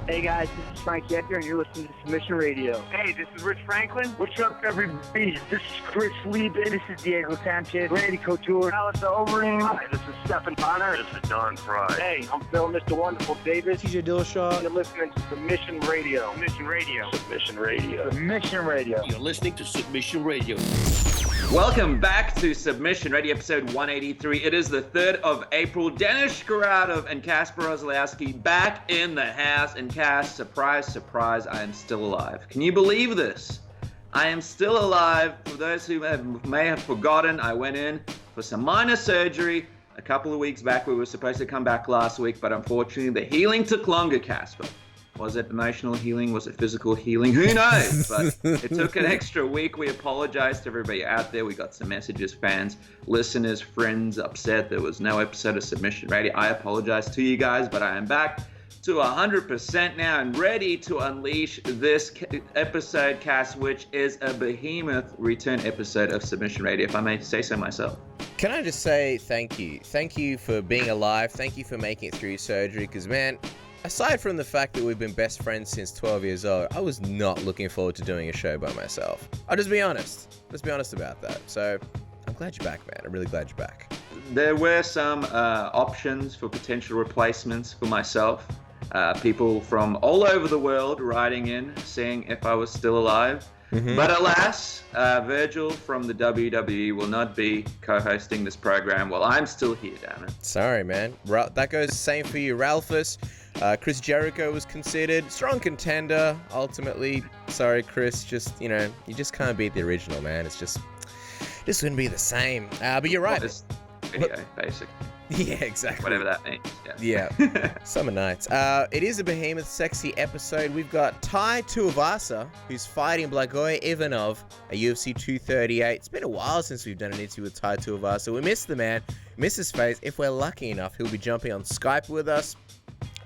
Hey guys, this is Frank Yecker, and you're listening to Submission Radio. Hey, this is Rich Franklin. What's up, everybody? This is Chris Lieben. This is Diego Sanchez. Randy Couture. Alistair Overeem. Hi, this is Stephen Bonner. This is Don Fry. Hey, I'm Phil, Mr. Wonderful Davis. TJ Dillashaw. You're listening to Submission Radio. Submission Radio. Submission Radio. You're listening to Submission Radio. Welcome back to Submission Radio, episode 183. It is the 3rd of April. Dennis Sharadov and Kasper Ozlowski back in the house. And Cass, surprise, surprise, I am still alive. Can you believe this? I am still alive. For those who may have forgotten, I went in for some minor surgery a couple of weeks back. We were supposed to come back last week, but unfortunately the healing took longer, Kasper. Was it emotional healing? Was it physical healing? Who knows? But it took an extra week. We apologize to everybody out there. We got some messages, fans, listeners, friends upset there was no episode of Submission Radio. I apologize to you guys, but I am back to 100% now and ready to unleash this episode, Cass, which is a behemoth return episode of Submission Radio, if I may say so myself. Can I just say thank you? Thank you for being alive. Thank you for making it through your surgery, because, man, aside from the fact that we've been best friends since 12 years old, I was not looking forward to doing a show by myself. I'll just be honest. Let's be honest about that. So I'm glad you're back, man. I'm really glad you're back. There were some options for potential replacements for myself. People from all over the world writing in, saying if I was still alive. Mm-hmm. But alas, Virgil from the WWE will not be co-hosting this program while I'm still here, damn it. Sorry, man. That goes the same for you, Ralphus. Chris Jericho was considered strong contender. Ultimately, sorry, Chris, you just can't beat the original, man. It's just wouldn't be the same. But you're right. This video, basically. Yeah, exactly. Whatever that means. Yeah. Summer nights. It is a behemoth sexy episode. We've got Tai Tuivasa, who's fighting Blagoy Ivanov at UFC 238. It's been a while since we've done an interview with Tai Tuivasa. We miss the man, miss his face. If we're lucky enough, he'll be jumping on Skype with us.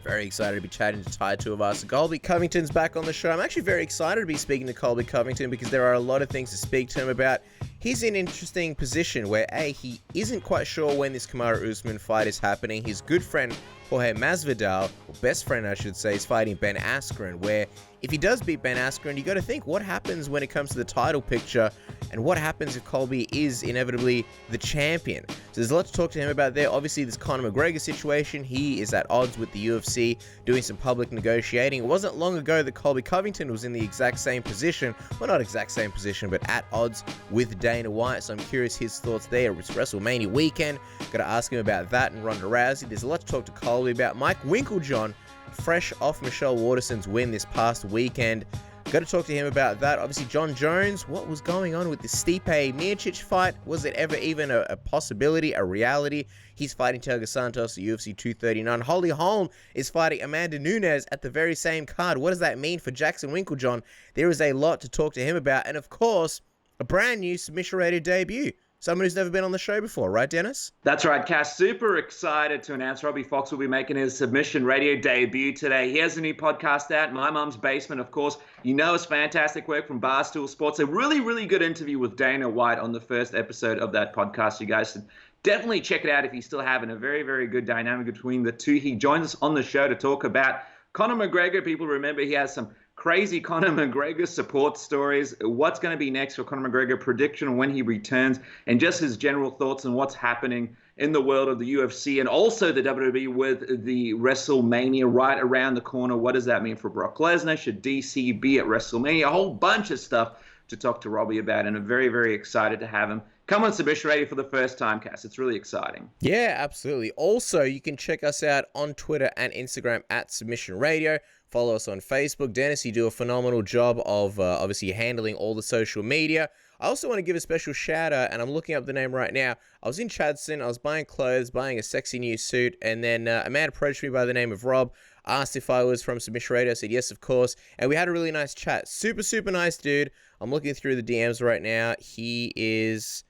Very excited to be chatting to Tai Tuivasa. Colby Covington's back on the show. I'm actually very excited to be speaking to Colby Covington because there are a lot of things to speak to him about. He's in an interesting position where, A, he isn't quite sure when this Kamaru Usman fight is happening. His good friend, Jorge Masvidal, or best friend I should say, is fighting Ben Askren, where if he does beat Ben Askren, you got to think what happens when it comes to the title picture and what happens if Colby is inevitably the champion. So there's a lot to talk to him about there. Obviously, this Conor McGregor situation, he is at odds with the UFC, doing some public negotiating. It wasn't long ago that Colby Covington was in the exact same position. Well, not exact same position, but at odds with Dana White. So I'm curious his thoughts there. It's WrestleMania weekend. Got to ask him about that and Ronda Rousey. There's a lot to talk to Colby about. Mike Winkeljohn, fresh off Michelle Waterson's win this past weekend. Got to talk to him about that. Obviously, John Jones, what was going on with the Stipe Miocic fight? Was it ever even a possibility, a reality? He's fighting Jorge Santos at UFC 239. Holly Holm is fighting Amanda Nunes at the very same card. What does that mean for Jackson Winkeljohn? There is a lot to talk to him about. And of course, a brand new Submission Radio debut. Someone who's never been on the show before, right, Dennis? That's right, Cass. Super excited to announce Robbie Fox will be making his Submission Radio debut today. He has a new podcast out, My Mum's Basement, of course. You know his fantastic work from Barstool Sports. A really, really good interview with Dana White on the first episode of that podcast. You guys should definitely check it out if you still haven't. A very, very good dynamic between the two. He joins us on the show to talk about Conor McGregor. People remember he has some crazy Conor McGregor support stories, what's going to be next for Conor McGregor, prediction when he returns, and just his general thoughts on what's happening in the world of the UFC and also the WWE with the WrestleMania right around the corner. What does that mean for Brock Lesnar? Should DC be at WrestleMania? A whole bunch of stuff to talk to Robbie about, and I'm very, very excited to have him come on Submission Radio for the first time, Cass. It's really exciting. Yeah, absolutely. Also, you can check us out on Twitter and Instagram at Submission Radio. Follow us on Facebook. Dennis, you do a phenomenal job of obviously handling all the social media. I also want to give a special shout out, and I'm looking up the name right now. I was in Chadstone. I was buying clothes, buying a sexy new suit, and then a man approached me by the name of Rob, asked if I was from Submission Radio. I said, yes, of course. And we had a really nice chat. Super, super nice dude. I'm looking through the DMs right now. He is,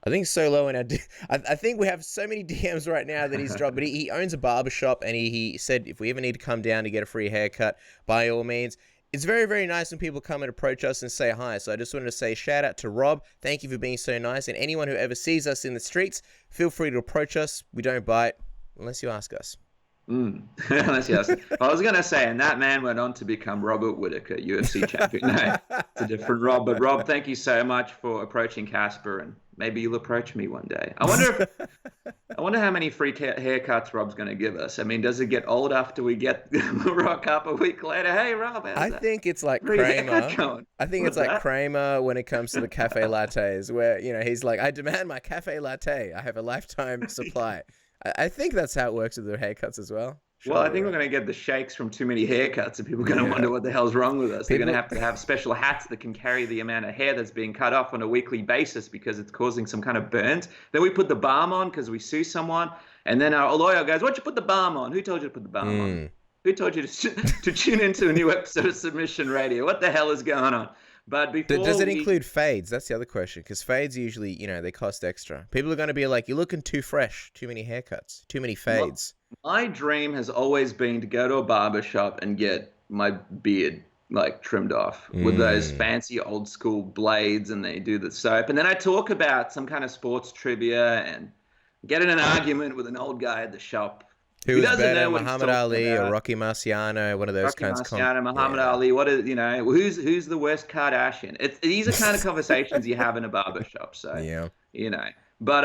I think, so low in our I think we have so many DMs right now that he's dropped. But he owns a barbershop, and he said if we ever need to come down to get a free haircut, by all means. It's very, very nice when people come and approach us and say hi. So I just wanted to say shout out to Rob. Thank you for being so nice. And anyone who ever sees us in the streets, feel free to approach us. We don't bite unless you ask us. Unless yes. I was going to say, and that man went on to become Robert Whittaker, UFC champion. No, it's a different Rob. But Rob, thank you so much for approaching Casper, and maybe you'll approach me one day. I wonder how many free haircuts Rob's going to give us. I mean, does it get old after we get rock up a week later? Hey, Rob, I think it's like Kramer. I think it's like Kramer when it comes to the cafe lattes, where he's like, I demand my cafe latte. I have a lifetime supply. I think that's how it works with the haircuts as well. Well, I think we're going to get the shakes from too many haircuts, and people are going to wonder what the hell's wrong with us. They're going to have special hats that can carry the amount of hair that's being cut off on a weekly basis because it's causing some kind of burns. Then we put the balm on because we sue someone, and then our lawyer goes, "Why'd you put the balm on? Who told you to put the balm on? Who told you to tune into a new episode of Submission Radio? What the hell is going on?" But before does it include fades? That's the other question, because fades usually, they cost extra. People are going to be like, you're looking too fresh, too many haircuts, too many fades. Well, my dream has always been to go to a barber shop and get my beard trimmed off with those fancy old school blades, and they do the soap. And then I talk about some kind of sports trivia and get in an argument with an old guy at the shop. Who is better, Muhammad Ali or Rocky Marciano, one of those kinds of Muhammad Ali, what is, who's the worst Kardashian? These are kind of conversations you have in a barbershop. So, but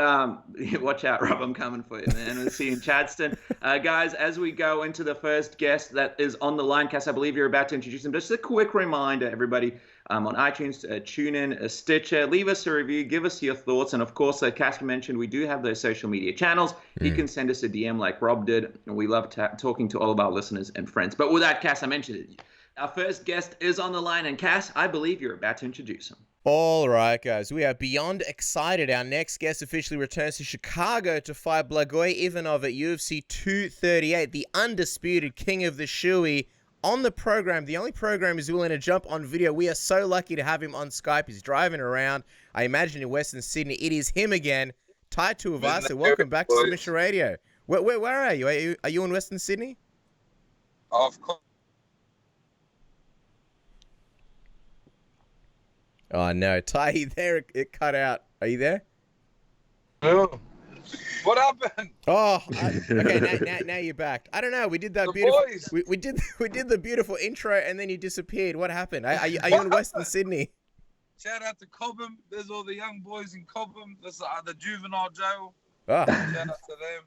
watch out, Rob, I'm coming for you, man. We'll see you in Chadstone. Guys, as we go into the first guest that is on the line, Cass, I believe you're about to introduce him. Just a quick reminder, everybody, on iTunes, tune in, Stitcher, leave us a review, give us your thoughts. And of course, like Casper mentioned, we do have those social media channels. You can send us a DM like Rob did. And we love talking to all of our listeners and friends. But with that, Cass, I mentioned it. Our first guest is on the line. And Cass, I believe you're about to introduce him. All right, guys, we are beyond excited. Our next guest officially returns to Chicago to fight Blagoy Ivanov at UFC 238, the undisputed king of the shoey. On the program, the only program he's willing to jump on video. We are so lucky to have him on Skype. He's driving around, I imagine, in Western Sydney. It is him again, Tai Tuivasa. Welcome back to Submission Radio. Where are you? Are you in Western Sydney? Of course. Oh, no. Tai, there, it cut out. Are you there? No. What happened? Oh, okay. Now you're back. I don't know. We did that beautiful. We did the beautiful intro, and then you disappeared. What happened? Are you in Western Sydney? Shout out to Cobham. There's all the young boys in Cobham. That's the juvenile jail. Oh. Shout out to them.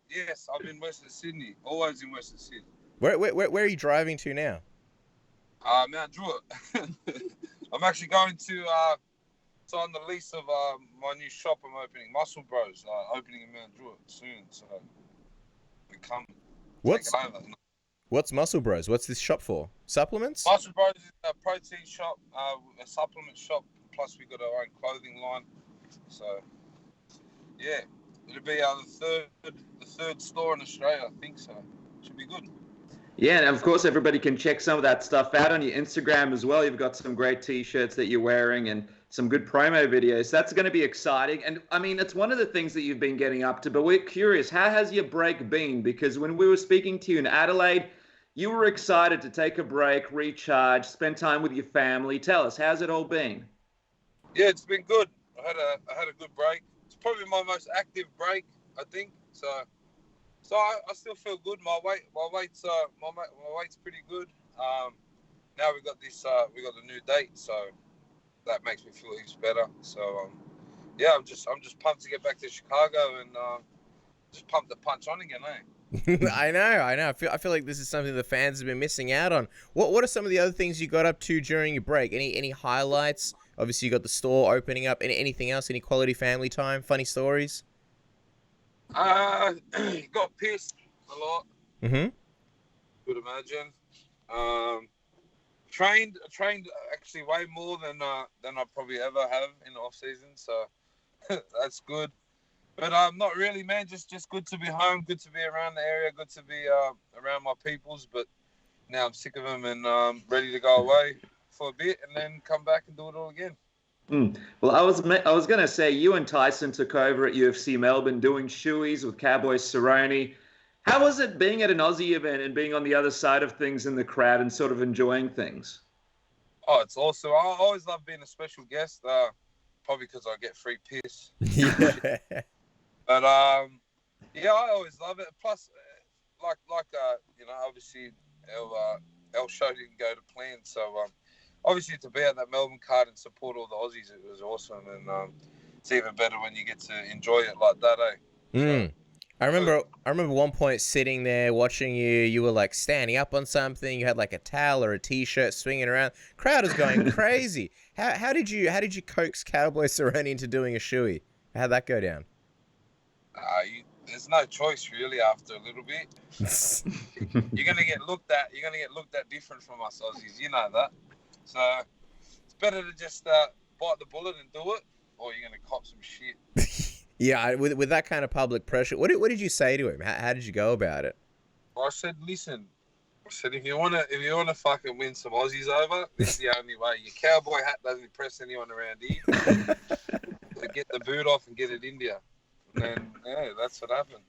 Yes, I'm in Western Sydney. Always in Western Sydney. Where are you driving to now? Mount Druitt. I'm actually going to sign the lease of my new shop I'm opening, Muscle Bros, opening in Mount Druitt soon. So we come. What's Muscle Bros? What's this shop for? Supplements? Muscle Bros is a protein shop, a supplement shop. Plus we got our own clothing line. So yeah, it'll be the third store in Australia, I think so. Should be good. Yeah, and of course, everybody can check some of that stuff out on your Instagram as well. You've got some great T-shirts that you're wearing and some good promo videos. That's going to be exciting. And, I mean, it's one of the things that you've been getting up to. But we're curious, how has your break been? Because when we were speaking to you in Adelaide, you were excited to take a break, recharge, spend time with your family. Tell us, how's it all been? Yeah, it's been good. I had a good break. It's probably my most active break, I think. So I still feel good. My weight's pretty good. Now we got the new date, so that makes me feel even better. So yeah, I'm just pumped to get back to Chicago and just pumped to punch on again, eh? I know. I feel like this is something the fans have been missing out on. What are some of the other things you got up to during your break? Any highlights? Obviously, you got the store opening up. Anything else? Any quality family time? Funny stories? Got pissed a lot. Mm-hmm. Could imagine. Trained actually way more than I probably ever have in the off season, so that's good. But not really, man. Just good to be home, good to be around the area, good to be around my peoples. But now I'm sick of them and ready to go away for a bit and then come back and do it all again. Well, I was going to say, you and Tyson took over at UFC Melbourne doing shoeys with Cowboy Cerrone. How was it being at an Aussie event and being on the other side of things in the crowd and sort of enjoying things? Oh, it's awesome. I always love being a special guest, probably because I get free piss. Yeah. But, yeah, I always love it. Plus, obviously our show didn't go to plan, so obviously to be at that Melbourne card and support all the Aussies, it was awesome, and it's even better when you get to enjoy it like that, eh? Mm. I remember one point sitting there watching you. You were like standing up on something. You had like a towel or a t-shirt swinging around. Crowd was going crazy. How did you coax Cowboy Cerrone into doing a shoey? How'd that go down? There's no choice really. After a little bit, you're gonna get looked at. You're gonna get looked at different from us Aussies. You know that. So it's better to just bite the bullet and do it, or you're gonna cop some shit. Yeah, with that kind of public pressure, what did you say to him? How did you go about it? Well, I said, listen. I said, if you wanna fucking win some Aussies over, this is the only way. Your cowboy hat doesn't impress anyone around here. So get the boot off and get it India. And yeah, that's what happened.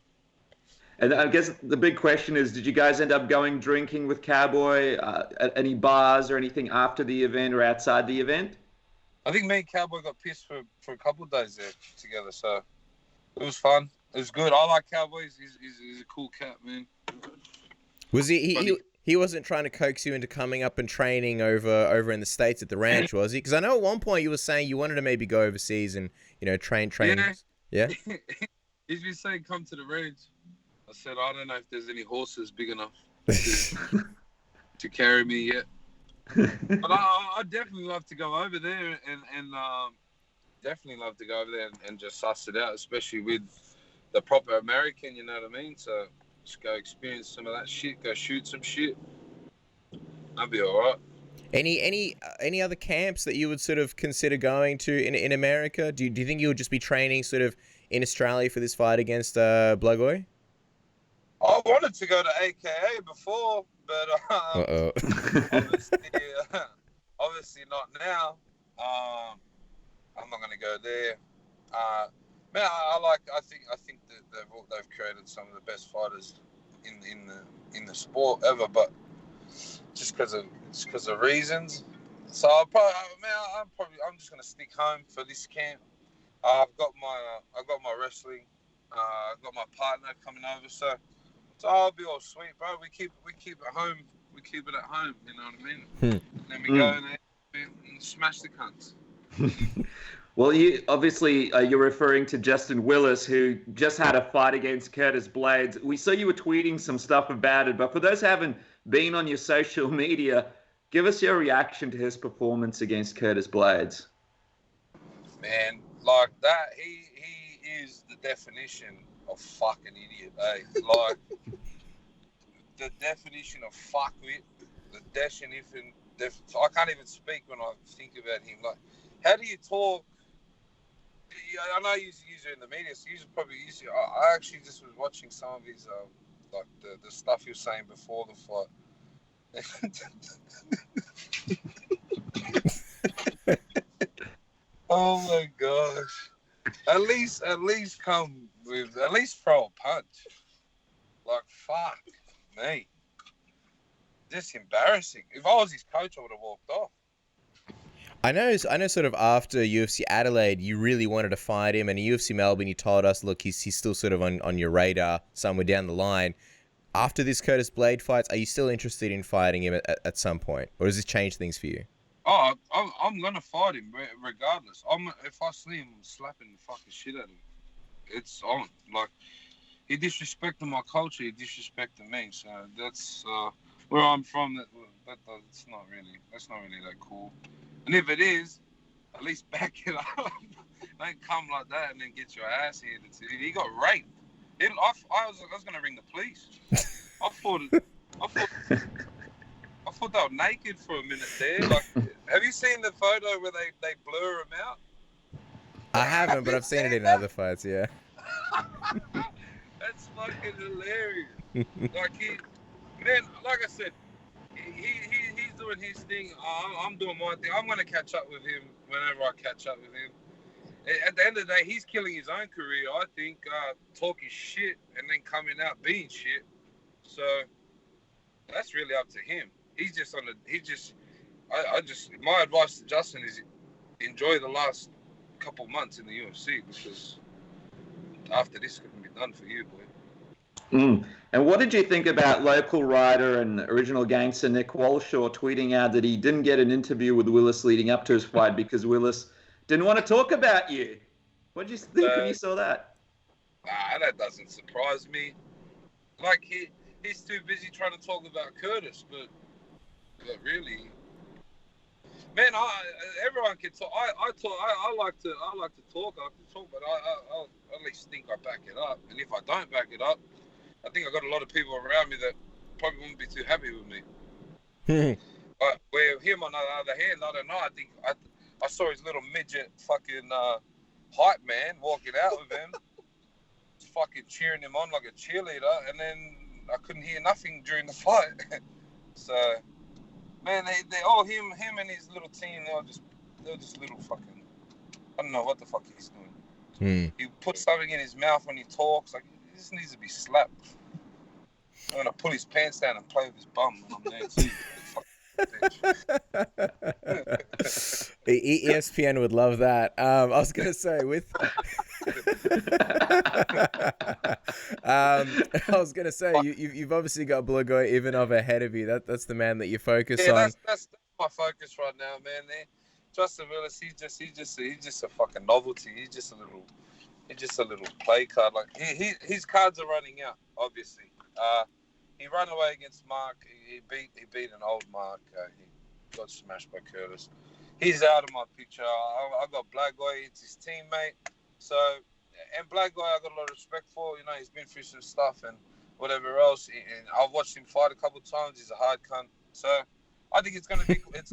And I guess the big question is, did you guys end up going drinking with Cowboy at any bars or anything after the event or outside the event? I think me and Cowboy got pissed for a couple of days there together, so it was fun. It was good. I like Cowboy. He's a cool cat, man. Was he wasn't trying to coax you into coming up and training over in the States at the ranch, was he? Because I know at one point you were saying you wanted to maybe go overseas and, train. Yeah? He's been saying come to the ranch. I said, I don't know if there's any horses big enough to carry me yet. But I'd definitely love to go over there and definitely love to go over there and just suss it out, especially with the proper American, you know what I mean? So just go experience some of that shit, go shoot some shit. That'd be all right. Any other camps that you would sort of consider going to in America? Do you think you would just be training sort of in Australia for this fight against Blagoy? I wanted to go to AKA before, but obviously not now. I'm not going to go there. Man, I think that they've created some of the best fighters in the sport ever, but just because of reasons. So I'm just going to stick home for this camp. I've got my wrestling. I've got my partner coming over, so I'll be all sweet, bro. We keep it home. We keep it at home. You know what I mean? And then we go and smash the cunts. Well, you're referring to Justin Willis, who just had a fight against Curtis Blades. We saw you were tweeting some stuff about it, but for those who haven't been on your social media, give us your reaction to his performance against Curtis Blades. Man, like that, he is the definition of fucking idiot, eh? Like, the definition of fuckwit, the definition, I can't even speak when I think about him. Like, how do you talk? I know you're in the media, so you're probably easy. I actually just was watching some of his, like the stuff he was saying before the fight. Oh my gosh! At least come with throw a punch. Like fuck me, just embarrassing. If I was his coach, I would have walked off. I know sort of after UFC Adelaide, you really wanted to fight him, and in UFC Melbourne, you told us, look, he's still sort of on your radar somewhere down the line. After this Curtis Blade fights, are you still interested in fighting him at some point? Or does this change things for you? Oh, I'm going to fight him regardless. If I see him, I'm slapping the fucking shit out of him. It's on. Like, he disrespected my culture, he disrespected me. So that's where I'm from. That's not really that cool. And if it is, at least back it up. Don't come like that and then get your ass handed to you. He got raped. I was going to ring the police. I thought they were naked for a minute there. Like, have you seen the photo where they blur him out? I haven't, but I've seen it in other fights, yeah. That's fucking hilarious. Like I said, he's doing his thing. I'm doing my thing. I'm going to catch up with him whenever I catch up with him. At the end of the day, he's killing his own career, I think, talking shit and then coming out being shit. So that's really up to him. My advice to Justin is enjoy the last couple months in the UFC, because after this couldn't be done for you, boy. Mm. And what did you think about local writer and original gangster Nick Walshaw tweeting out that he didn't get an interview with Willis leading up to his fight because Willis didn't want to talk about you? What did you think when you saw that? Nah, that doesn't surprise me. Like, he's too busy trying to talk about Curtis, but really, man, everyone can talk. I like to talk, but I at least think I back it up. And if I don't back it up, I think I got a lot of people around me that probably wouldn't be too happy with me. But where him on the other hand, I don't know. I think I saw his little midget fucking hype man walking out with him, fucking cheering him on like a cheerleader, and then I couldn't hear nothing during the fight. So, man, they all him and his little team. They're just little fucking. I don't know what the fuck he's doing. He puts something in his mouth when he talks. Like, he just needs to be slapped. I'm gonna pull his pants down and play with his bum when I'm there too. ESPN would love that. I was gonna say you've obviously got Blagoy Ivanov ahead of you. That's the man that you focus on. That's my focus right now, man. Justin Willis, he's just a fucking novelty. He's just a little play card. Like his cards are running out. Obviously, he ran away against Mark. He beat an old Mark. He got smashed by Curtis. He's out of my picture. I got Blagoy. It's his teammate. So, and Blagoy, I got a lot of respect for. You know, he's been through some stuff and whatever else. And I've watched him fight a couple of times. He's a hard cunt. So, I think it's gonna be a good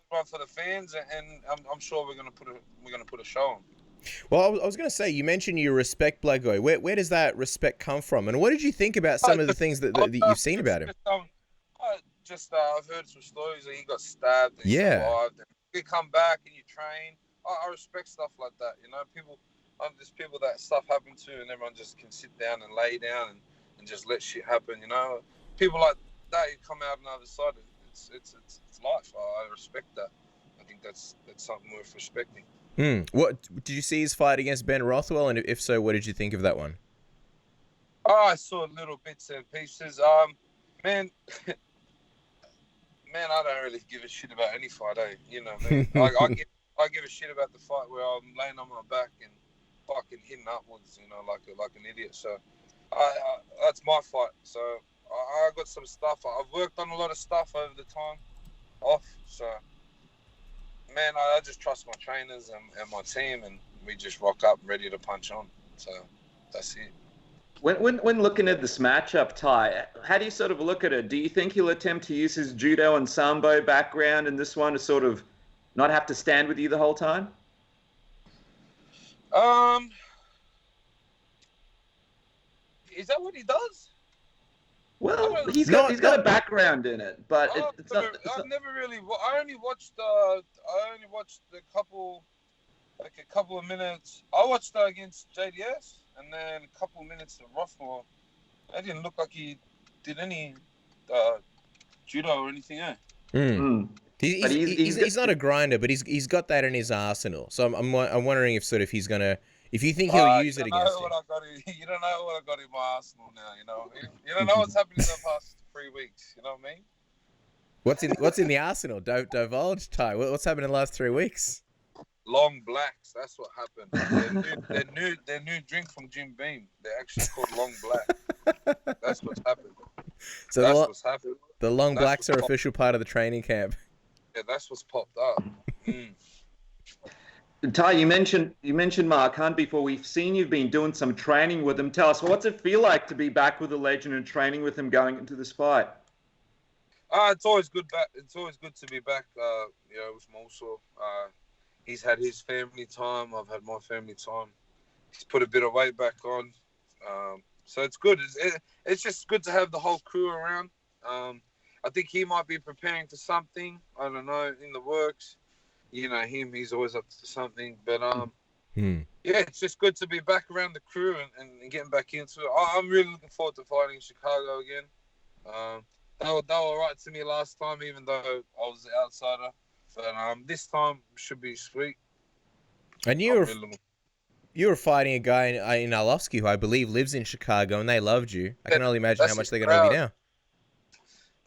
one for the fans, and I'm sure we're gonna put a show on. Well, I was going to say, you mentioned you respect Blagoy. Where does that respect come from? And what did you think about some of the things that you've seen about him? I've heard some stories that he got stabbed and survived. And you come back and you train. I respect stuff like that. You know, there's people that stuff happened to, and everyone just can sit down and lay down and just let shit happen. You know, people like that, you come out on the other side. It's life. I respect that. I think that's something worth respecting. What did you see his fight against Ben Rothwell, and if so, what did you think of that one? Oh, I saw little bits and pieces. Man, I don't really give a shit about any fight, You know, man. I give a shit about the fight where I'm laying on my back and fucking hitting upwards, you know, like an idiot. So, that's my fight. So, I got some stuff. I've worked on a lot of stuff over the time off. So, man, I just trust my trainers and my team, and we just rock up ready to punch on. So, that's it. When looking at this matchup, Tai, how do you sort of look at it? Do you think he'll attempt to use his judo and sambo background in this one to sort of not have to stand with you the whole time? Is that what he does? Well, he's got a background in it, but it's not. I only watched a couple of minutes. I watched against JDS, and then a couple of minutes of Rothwell. It didn't look like he did any judo or anything, He's not a grinder, but he's got that in his arsenal. So I'm wondering if if you think he'll use it against you. You don't know what I got in my arsenal now. You know, you don't know what's happened in the past 3 weeks. You know what I mean? What's in the arsenal? Don't divulge, Tai. What's happened in the last 3 weeks? Long blacks. That's what happened. Their new drink from Jim Beam. They're actually called Long Black. That's what's happened. So that's what's happened. The Long Blacks are official part of the training camp. Yeah, that's what's popped up. Tai, you mentioned Mark Hunt before. We've seen you've been doing some training with him. Tell us, what's it feel like to be back with the legend and training with him going into this fight? It's always good. It's always good to be back. With Mosul. He's had his family time. I've had my family time. He's put a bit of weight back on. So it's good. It's just good to have the whole crew around. I think he might be preparing for something. I don't know, in the works. You know him; he's always up to something. But yeah, it's just good to be back around the crew and getting back into it. I'm really looking forward to fighting in Chicago again. They were all right to me last time, even though I was the outsider. But this time should be sweet. And You were fighting a guy in Arlovsky who I believe lives in Chicago, and they loved you. I can only imagine how much they're going to love you now.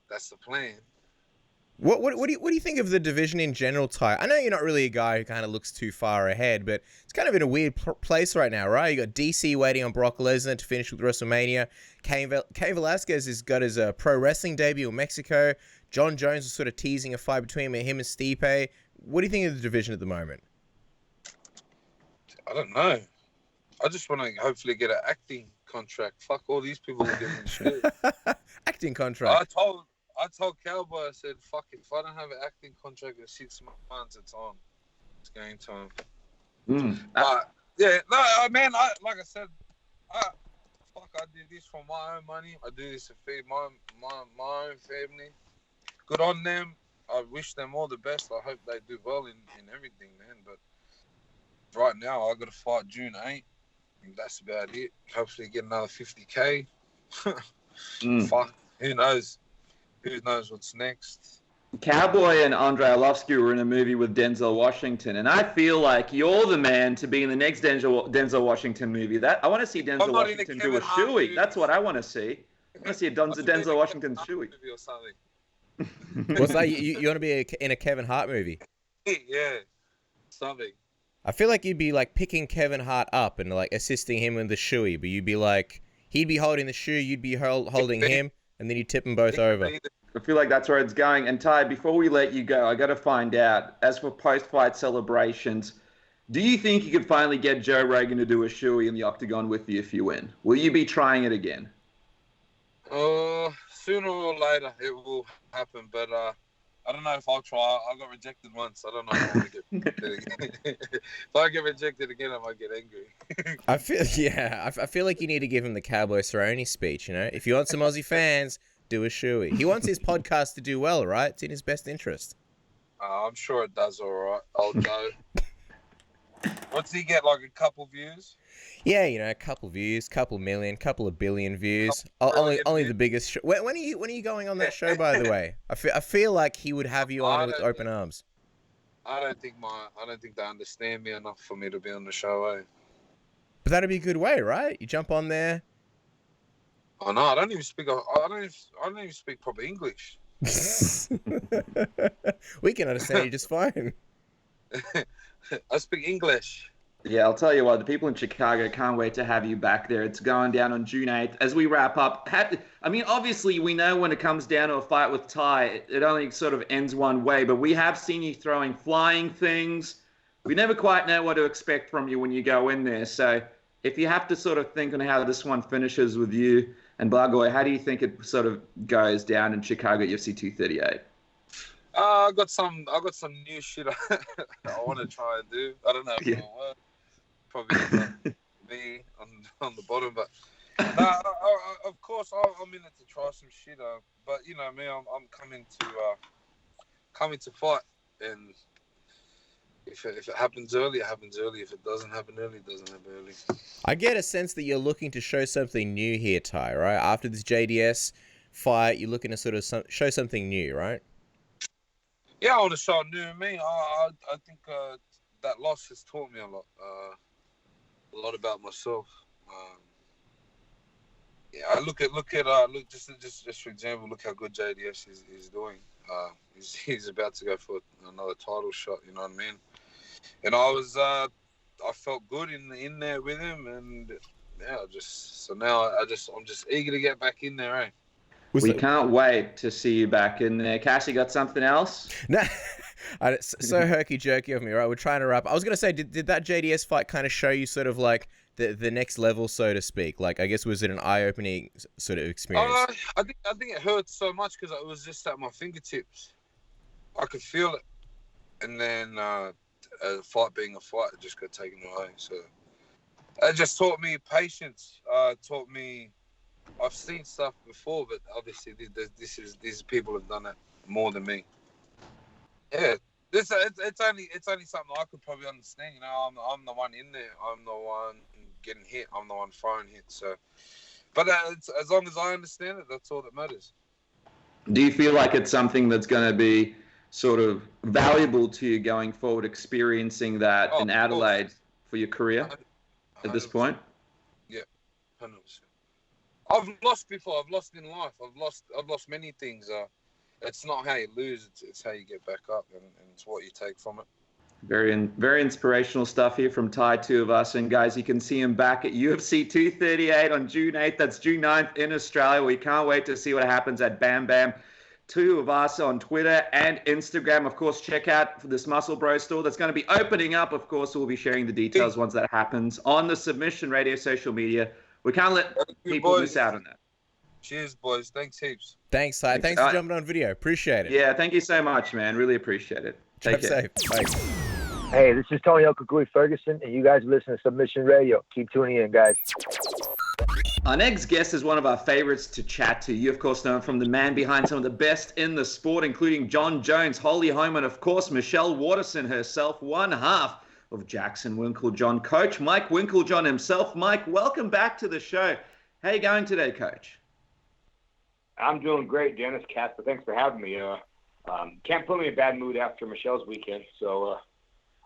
That's the plan. What do you think of the division in general, Ty? I know you're not really a guy who kind of looks too far ahead, but it's kind of in a weird place right now, right? You got DC waiting on Brock Lesnar to finish with WrestleMania. Cain Velasquez has got his pro wrestling debut in Mexico. John Jones is sort of teasing a fight between him and Stipe. What do you think of the division at the moment? I don't know. I just want to hopefully get an acting contract. Fuck all these people who getting shit. Acting contract. I told Cowboy, I said, fuck it. If I don't have an acting contract in 6 months, it's on. It's game time. Yeah, no, man, like I said, I do this for my own money. I do this to feed my own family. Good on them. I wish them all the best. I hope they do well in everything, man. But right now, I got to fight June 8th. And that's about it. Hopefully get another 50K. Fuck, who knows? Who knows what's next? Cowboy and Andrei Arlovsky were in a movie with Denzel Washington, and I feel like you're the man to be in the next Denzel Washington movie. I want to see Denzel Washington do a shoey. That's what I want to see. I want to see a Denzel Washington shoey. Or something. What's that? You want to be in a Kevin Hart movie? Yeah, something. I feel like you'd be like picking Kevin Hart up and like assisting him in the shoey, but you'd be like, he'd be holding the shoe, you'd be holding him, and then you tip them both over. I feel like that's where it's going. And Ty, before we let you go, I got to find out, as for post-fight celebrations, do you think you could finally get Joe Rogan to do a shoey in the octagon with you if you win? Will you be trying it again? Sooner or later it will happen, but I don't know if I'll try. I got rejected once. I don't know if I want to get rejected again. If I get rejected again, I might get angry. I feel like you need to give him the Cowboy Cerrone speech, you know? If you want some Aussie fans, do a shoey. He wants his podcast to do well, right? It's in his best interest. I'm sure it does all right. I'll go. What's he get, like a couple views? Yeah, you know, a couple views, couple million, couple of billion views. Only the biggest. When are you going on that show, by the way? I feel like he would have you on with open arms. I don't think they understand me enough for me to be on the show. But that'd be a good way, right? You jump on there. Oh no, I don't even speak proper English. We can understand you just fine. I speak English. Yeah, I'll tell you what, the people in Chicago can't wait to have you back there. It's going down on June 8th. As we wrap up, obviously we know when it comes down to a fight with Ty, it only sort of ends one way, but we have seen you throwing flying things. We never quite know what to expect from you when you go in there. So if you have to sort of think on how this one finishes with you and Blagoy, how do you think it sort of goes down in Chicago at UFC 238? I got some new shit I want to try and do. I don't know if it'll work. Probably me on the bottom, but no, of course I'm in it to try some shit. But you know me, I'm coming to fight, and if it happens early, it happens early. If it doesn't happen early, it doesn't happen early. I get a sense that you're looking to show something new here, Ty. Right after this JDS fight, you're looking to sort of show something new, right? Yeah, I want to show new me. I think that loss has taught me a lot about myself. I look just for example, look how good JDS is doing. He's about to go for another title shot. You know what I mean? And I felt good in there with him, and yeah, I'm just eager to get back in there, eh? We can't wait to see you back in there. Cassie, got something else? No, so herky-jerky of me, right? We're trying to wrap. I was going to say, did that JDS fight kind of show you sort of like the next level, so to speak? Like, I guess, was it an eye-opening sort of experience? I think it hurt so much because it was just at my fingertips. I could feel it. And then a fight being a fight, it just got taken away. So it just taught me patience. Taught me... I've seen stuff before, but obviously these people have done it more than me. Yeah, it's only something I could probably understand. You know, I'm the one in there. I'm the one getting hit. I'm the one throwing hits. So, but as long as I understand it, that's all that matters. Do you feel like it's something that's going to be sort of valuable to you going forward, experiencing that in Adelaide for your career? at this point? Yeah, 100%. I've lost before. I've lost in life. I've lost many things. It's not how you lose. It's how you get back up, and it's what you take from it. Very inspirational stuff here from Tai Tuivasa. And guys, you can see him back at UFC 238 on June 8th. That's June 9th in Australia. We can't wait to see what happens at Bam Bam Tuivasa on Twitter and Instagram. Of course, check out this Muscle Bro store that's going to be opening up. Of course, we'll be sharing the details once that happens on the Submission Radio social media. We can't let people miss out on that. Cheers, boys. Thanks heaps. Thanks, Ty. Thanks for jumping on video. Appreciate it. Yeah, thank you so much, man. Really appreciate it. Take care. Safe. Bye. Hey, this is Tony Okagui Ferguson, and you guys listen to Submission Radio. Keep tuning in, guys. Our next guest is one of our favorites to chat to. You, of course, know him from the man behind some of the best in the sport, including John Jones, Holly Holm, and, of course, Michelle Waterson herself, one half of Jackson Winkeljohn. Coach Mike Winkeljohn himself. Mike, welcome back to the show. How are you going today, Coach? I'm doing great, Dennis. Casper, thanks for having me. Can't put me in a bad mood after Michelle's weekend, so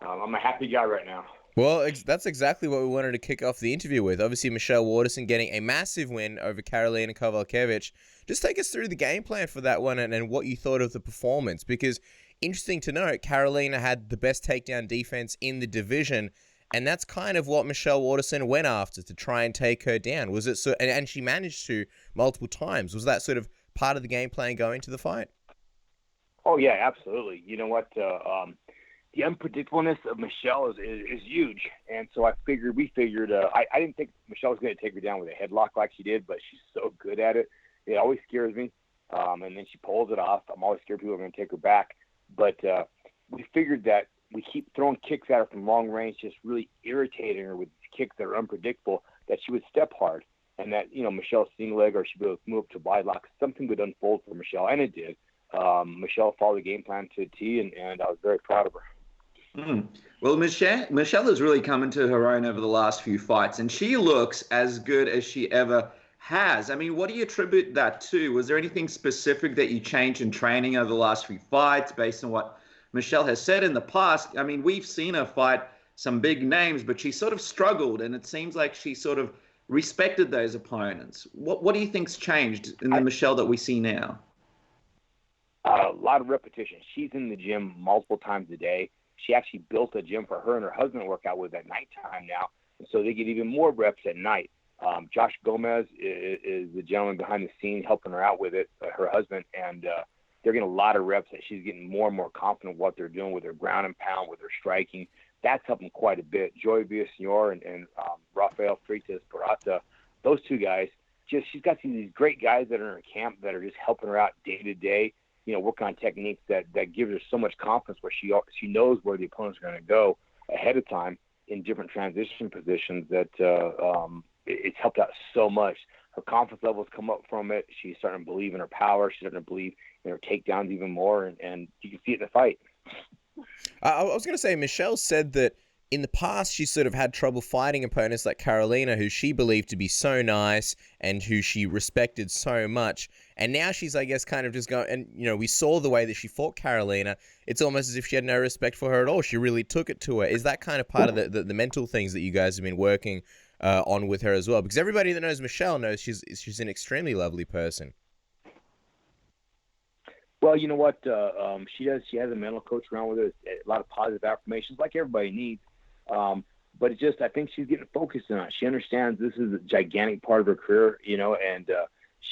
I'm a happy guy right now. Well, that's exactly what we wanted to kick off the interview with. Obviously, Michelle Waterson getting a massive win over Karolina Kowalkiewicz. Just take us through the game plan for that one and what you thought of the performance, because interesting to note, Karolina had the best takedown defense in the division, and that's kind of what Michelle Waterson went after, to try and take her down. Was it so? And she managed to multiple times. Was that sort of part of the game plan going into the fight? Oh yeah, absolutely. You know what? The unpredictableness of Michelle is huge, and so we figured. I didn't think Michelle was going to take her down with a headlock like she did, but she's so good at it. It always scares me, and then she pulls it off. I'm always scared people are going to take her back, but we figured that we keep throwing kicks at her from long range, just really irritating her with kicks that are unpredictable, that she would step hard, and that, Michelle's single leg or she'd be able to move up to wide lock. Something would unfold for Michelle, and it did. Michelle followed the game plan to a T, and I was very proud of her. Well, Michelle has really come into her own over the last few fights, and she looks as good as she ever has. I mean, what do you attribute that to? Was there anything specific that you changed in training over the last few fights based on what Michelle has said in the past? I mean, we've seen her fight some big names, but she sort of struggled, and it seems like she sort of respected those opponents. What do you think's changed in the Michelle that we see now? A lot of repetition. She's in the gym multiple times a day. She actually built a gym for her and her husband to work out with at nighttime now, and so they get even more reps at night. Josh Gomez is the gentleman behind the scene helping her out with it, her husband, and they're getting a lot of reps, and she's getting more and more confident what they're doing with her ground and pound, with her striking. That's helping quite a bit. Joey Villasenor and Rafael Freitas Parata, those two guys, she's got these great guys that are in her camp that are just helping her out day to day, work on techniques that gives her so much confidence where she knows where the opponents are going to go ahead of time in different transition positions that it's helped out so much. Her confidence levels come up from it. She's starting to believe in her power. She's starting to believe in her takedowns even more, and you can see it in the fight. I was going to say, Michelle said that in the past she sort of had trouble fighting opponents like Karolina, who she believed to be so nice and who she respected so much. And now she's, I guess, kind of just going, and, we saw the way that she fought Karolina. It's almost as if she had no respect for her at all. She really took it to her. Is that kind of part of the mental things that you guys have been working on with her as well? Because everybody that knows Michelle knows she's an extremely lovely person. Well, you know what? She has a mental coach around with her. A lot of positive affirmations, like everybody needs. But I think she's getting focused on it. She understands this is a gigantic part of her career, and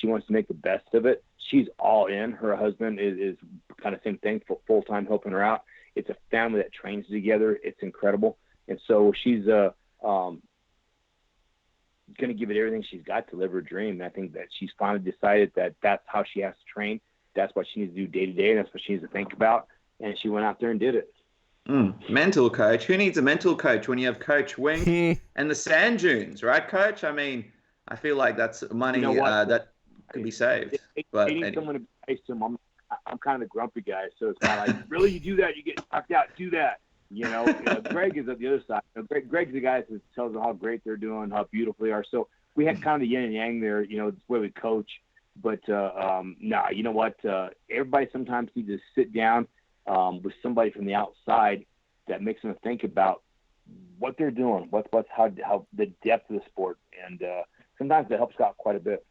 she wants to make the best of it. She's all in. Her husband is kind of same thing, full-time helping her out. It's a family that trains together. It's incredible. And so she's going to give it everything she's got to live her dream. And I think that she's finally decided that that's how she has to train. That's what she needs to do day to day, and that's what she needs to think about. And she went out there and did it. Mental coach. Who needs a mental coach when you have Coach Wink and the sand dunes, right, Coach? I mean, I feel like that's money that could be saved. They need someone to be nice to them. I'm kind of a grumpy guy, so it's kind of like, really, you do that, you get knocked out, do that. Greg is at the other side. Greg's the guy that tells them how great they're doing, how beautiful they are. So we had kind of the yin and yang there, the way we coach. But, you know what? Everybody sometimes needs to sit down with somebody from the outside that makes them think about what they're doing, how the depth of the sport, and sometimes it helps out quite a bit.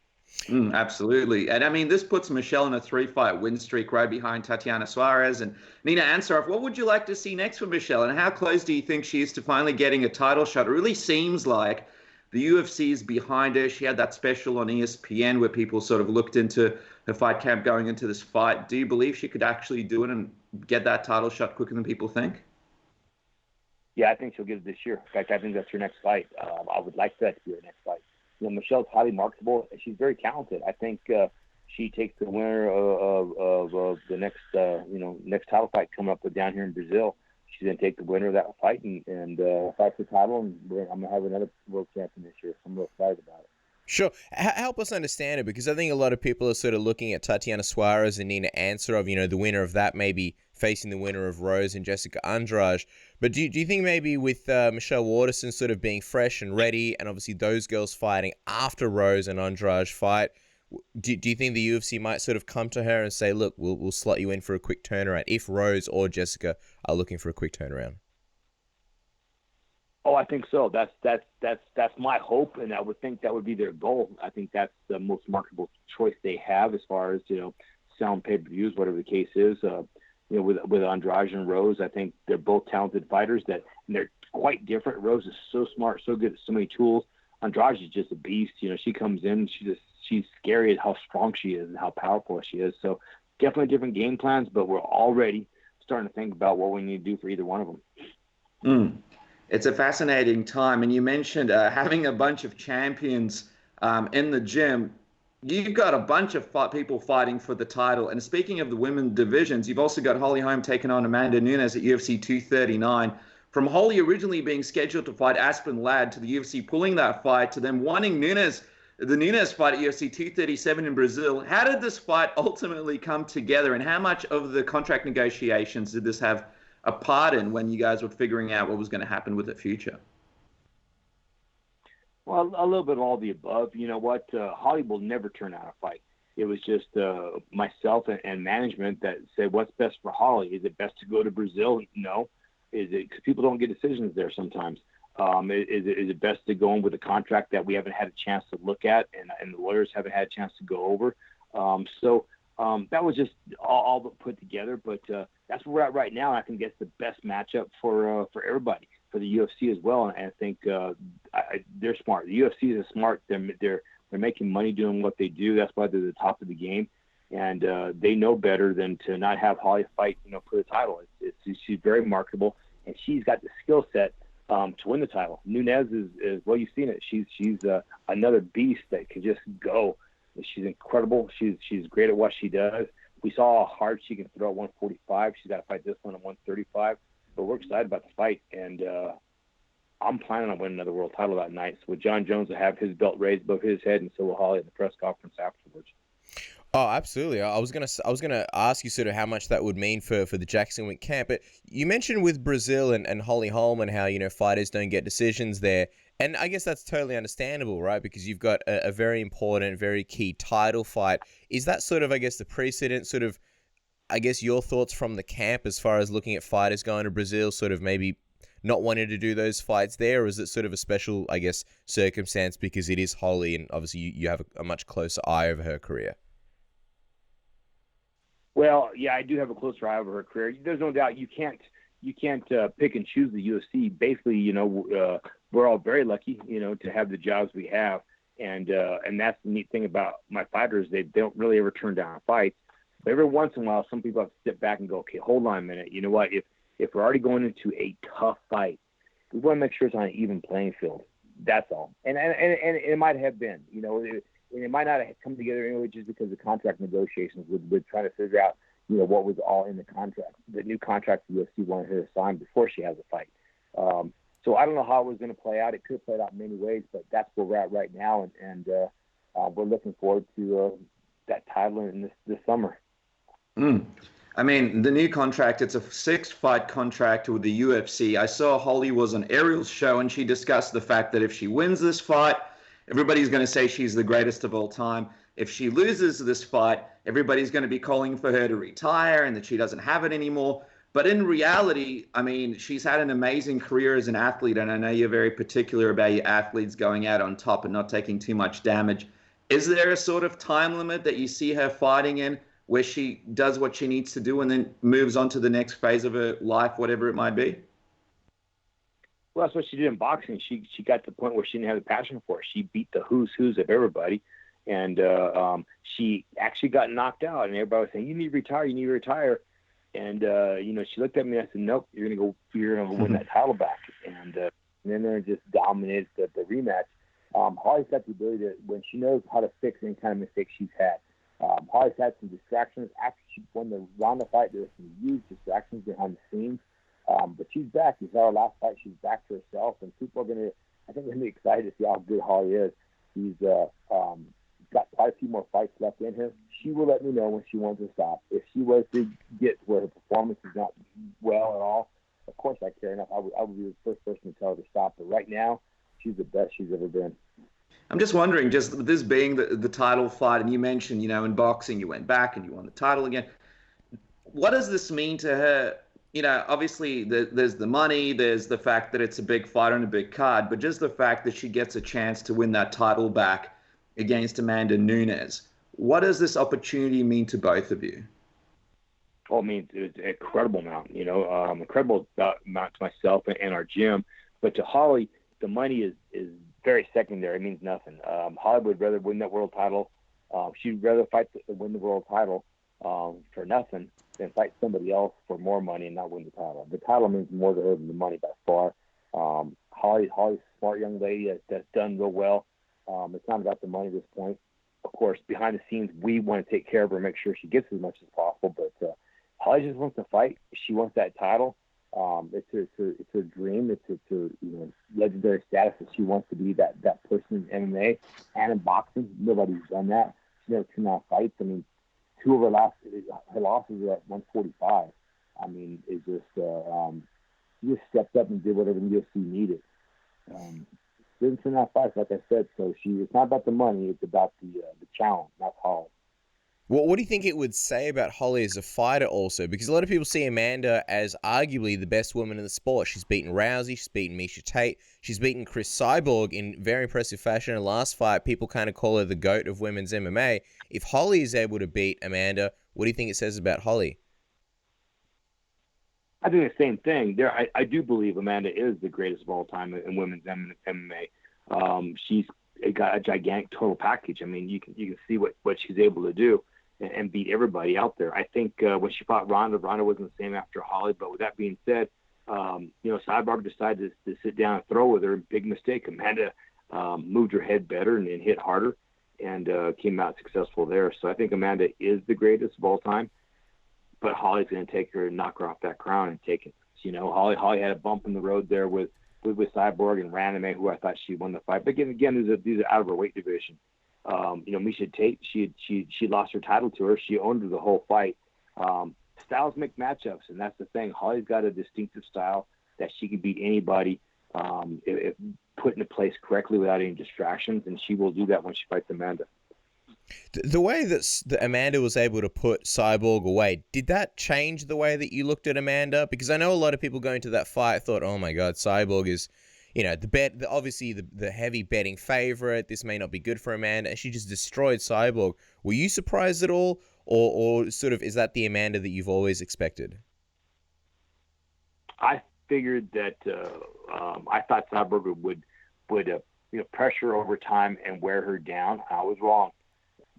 Absolutely. And I mean, this puts Michelle in a 3-fight win streak right behind Tatiana Suarez and Nina Ansaroff. What would you like to see next for Michelle? And how close do you think she is to finally getting a title shot? It really seems like the UFC is behind her. She had that special on ESPN where people sort of looked into her fight camp going into this fight. Do you believe she could actually do it and get that title shot quicker than people think? Yeah, I think she'll get it this year. In fact, I think that's her next fight. I would like that to be her next fight. Michelle's highly marketable. She's very talented. I think she takes the winner of the next next title fight coming up down here in Brazil. She's going to take the winner of that fight and fight for the title. And I'm going to have another world champion this year. So I'm real excited about it. Sure. Help us understand it, because I think a lot of people are sort of looking at Tatiana Suarez and Nina Ansaroff, the winner of that maybe facing the winner of Rose and Jessica Andrade. But do you think maybe with Michelle Waterson sort of being fresh and ready, and obviously those girls fighting after Rose and Andrade fight, do you think the UFC might sort of come to her and say, look, we'll slot you in for a quick turnaround if Rose or Jessica are looking for a quick turnaround? Oh, I think so. That's my hope, and I would think that would be their goal. I think that's the most marketable choice they have as far as selling pay-per-views, whatever the case is. With Andrade and Rose, I think they're both talented fighters and they're quite different. Rose is so smart, so good at so many tools. Andrade is just a beast. She comes in, she's scary at how strong she is and how powerful she is. So definitely different game plans, but we're already starting to think about what we need to do for either one of them. It's a fascinating time. And you mentioned having a bunch of champions in the gym. You've got a bunch of people fighting for the title. And speaking of the women divisions, you've also got Holly Holm taking on Amanda Nunes at UFC 239. From Holly originally being scheduled to fight Aspen Ladd to the UFC pulling that fight to them wanting the Nunes fight at UFC 237 in Brazil. How did this fight ultimately come together, and how much of the contract negotiations did this have a part in when you guys were figuring out what was going to happen with the future? Well, a little bit of all the above. You know what? Holly will never turn out a fight. It was just myself and management that said, what's best for Holly? Is it best to go to Brazil? No. Is it because people don't get decisions there sometimes? Is it best to go in with a contract that we haven't had a chance to look at and the lawyers haven't had a chance to go over? That was just all put together. But that's where we're at right now. And I think that's the best matchup for everybody, for the UFC as well. And I think they're smart. The UFC is smart. They're making money doing what they do. That's why they're the top of the game. And they know better than to not have Holly fight, for the title. She's very marketable, and she's got the skill set to win the title. Nunes is well, you've seen it. She's another beast that can just go. She's incredible. She's great at what she does. We saw how hard she can throw at 145. She's got to fight this one at 135. But we're excited about the fight, and I'm planning on winning another world title that night. So with John Jones will have his belt raised above his head, and so will Holly at the press conference afterwards. Oh, absolutely. I was gonna ask you sort of how much that would mean for the Jacksonville camp. But you mentioned with Brazil and Holly Holm and how fighters don't get decisions there, and I guess that's totally understandable, right? Because you've got a very important, very key title fight. Is that sort of, I guess, the precedent? Sort of, I guess, your thoughts from the camp as far as looking at fighters going to Brazil, sort of maybe not wanting to do those fights there, or is it sort of a special, I guess, circumstance because it is Holly and obviously you have a much closer eye over her career? Well, yeah, I do have a closer eye over her career. There's no doubt you can't pick and choose the UFC. Basically, we're all very lucky, to have the jobs we have, and that's the neat thing about my fighters. They don't really ever turn down fights. But every once in a while, some people have to sit back and go, okay, hold on a minute. You know what? If we're already going into a tough fight, we want to make sure it's on an even playing field. That's all. And it might have been, and it might not have come together anyway just because of contract negotiations with trying to figure out, what was all in the contract, the new contract the UFC wanted her to sign before she has a fight. So I don't know how it was going to play out. It could have played out in many ways, but that's where we're at right now, and we're looking forward to that title in this summer. I mean, the new contract, it's a 6-fight contract with the UFC. I saw Holly was on Ariel's show, and she discussed the fact that if she wins this fight, everybody's going to say she's the greatest of all time. If she loses this fight, everybody's going to be calling for her to retire and that she doesn't have it anymore. But in reality, I mean, she's had an amazing career as an athlete, and I know you're very particular about your athletes going out on top and not taking too much damage. Is there a sort of time limit that you see her fighting in where she does what she needs to do and then moves on to the next phase of her life, whatever it might be? Well, that's what she did in boxing. She got to the point where she didn't have the passion for it. She beat the who's of everybody, and she actually got knocked out, and everybody was saying, you need to retire. And, she looked at me and I said, nope, you're going to win that title back. And then they just dominated the rematch. Holly's got the ability to, when she knows how to fix any kind of mistake she's had. Holly's had some distractions. After she won the Ronda fight, there were some huge distractions behind the scenes. But she's back. You saw her last fight. She's back to herself. And people are going to be excited to see how good Holly is. She's got quite a few more fights left in her. She will let me know when she wants to stop. If she was to get where her performance is not well at all, of course I care enough. I would be the first person to tell her to stop. But right now, she's the best she's ever been. I'm just wondering, just this being the title fight, and you mentioned, in boxing, you went back and you won the title again. What does this mean to her? Obviously there's the money, there's the fact that it's a big fight on a big card, but just the fact that she gets a chance to win that title back against Amanda Nunes. What does this opportunity mean to both of you? Well, I mean, it's an incredible amount, incredible amount to myself and our gym. But to Holly, the money is very secondary. It means nothing. Holly would rather win that world title. She'd rather win the world title for nothing than fight somebody else for more money and not win the title. The title means more to her than the money by far. Holly's a smart young lady that's done real well. It's not about the money at this point. Of course, behind the scenes, we want to take care of her, make sure she gets as much as possible. But Holly just wants to fight. She wants that title. It's her dream. It's her legendary status that she wants to be that person in MMA and in boxing. Nobody's done that. She never turned out fights. I mean, two of her losses are at 145. I mean, it just she just stepped up and did whatever the UFC needed. Didn't turn out fights, like I said. So it's not about the money; it's about the challenge. That's Holly. Well, what do you think it would say about Holly as a fighter also? Because a lot of people see Amanda as arguably the best woman in the sport. She's beaten Rousey, she's beaten Miesha Tate, she's beaten Chris Cyborg in very impressive fashion. In the last fight, people kind of call her the GOAT of women's MMA. If Holly is able to beat Amanda, what do you think it says about Holly? I think the same thing. I do believe Amanda is the greatest of all time in women's MMA. She's got a gigantic total package. I mean, you can see what she's able to do and beat everybody out there. I think when she fought Ronda wasn't the same after Holly. But with that being said, Cyborg decided to sit down and throw with her. Big mistake. Amanda moved her head better and hit harder and came out successful there. So I think Amanda is the greatest of all time. But Holly's going to take her and knock her off that crown and take it. Holly had a bump in the road there with Cyborg and Raname, who I thought she won the fight. But again, these are out of her weight division. Miesha Tate, she lost her title to her. She owned her the whole fight. Styles make matchups, and that's the thing. Holly's got a distinctive style that she can beat anybody if put into place correctly without any distractions, and she will do that when she fights Amanda. The way that Amanda was able to put Cyborg away, did that change the way that you looked at Amanda? Because I know a lot of people going to that fight thought, oh my God, Cyborg is, obviously the heavy betting favorite. This may not be good for Amanda. And she just destroyed Cyborg. Were you surprised at all? Or sort of, is that the Amanda that you've always expected? I figured that I thought Cyborg would pressure over time and wear her down. I was wrong.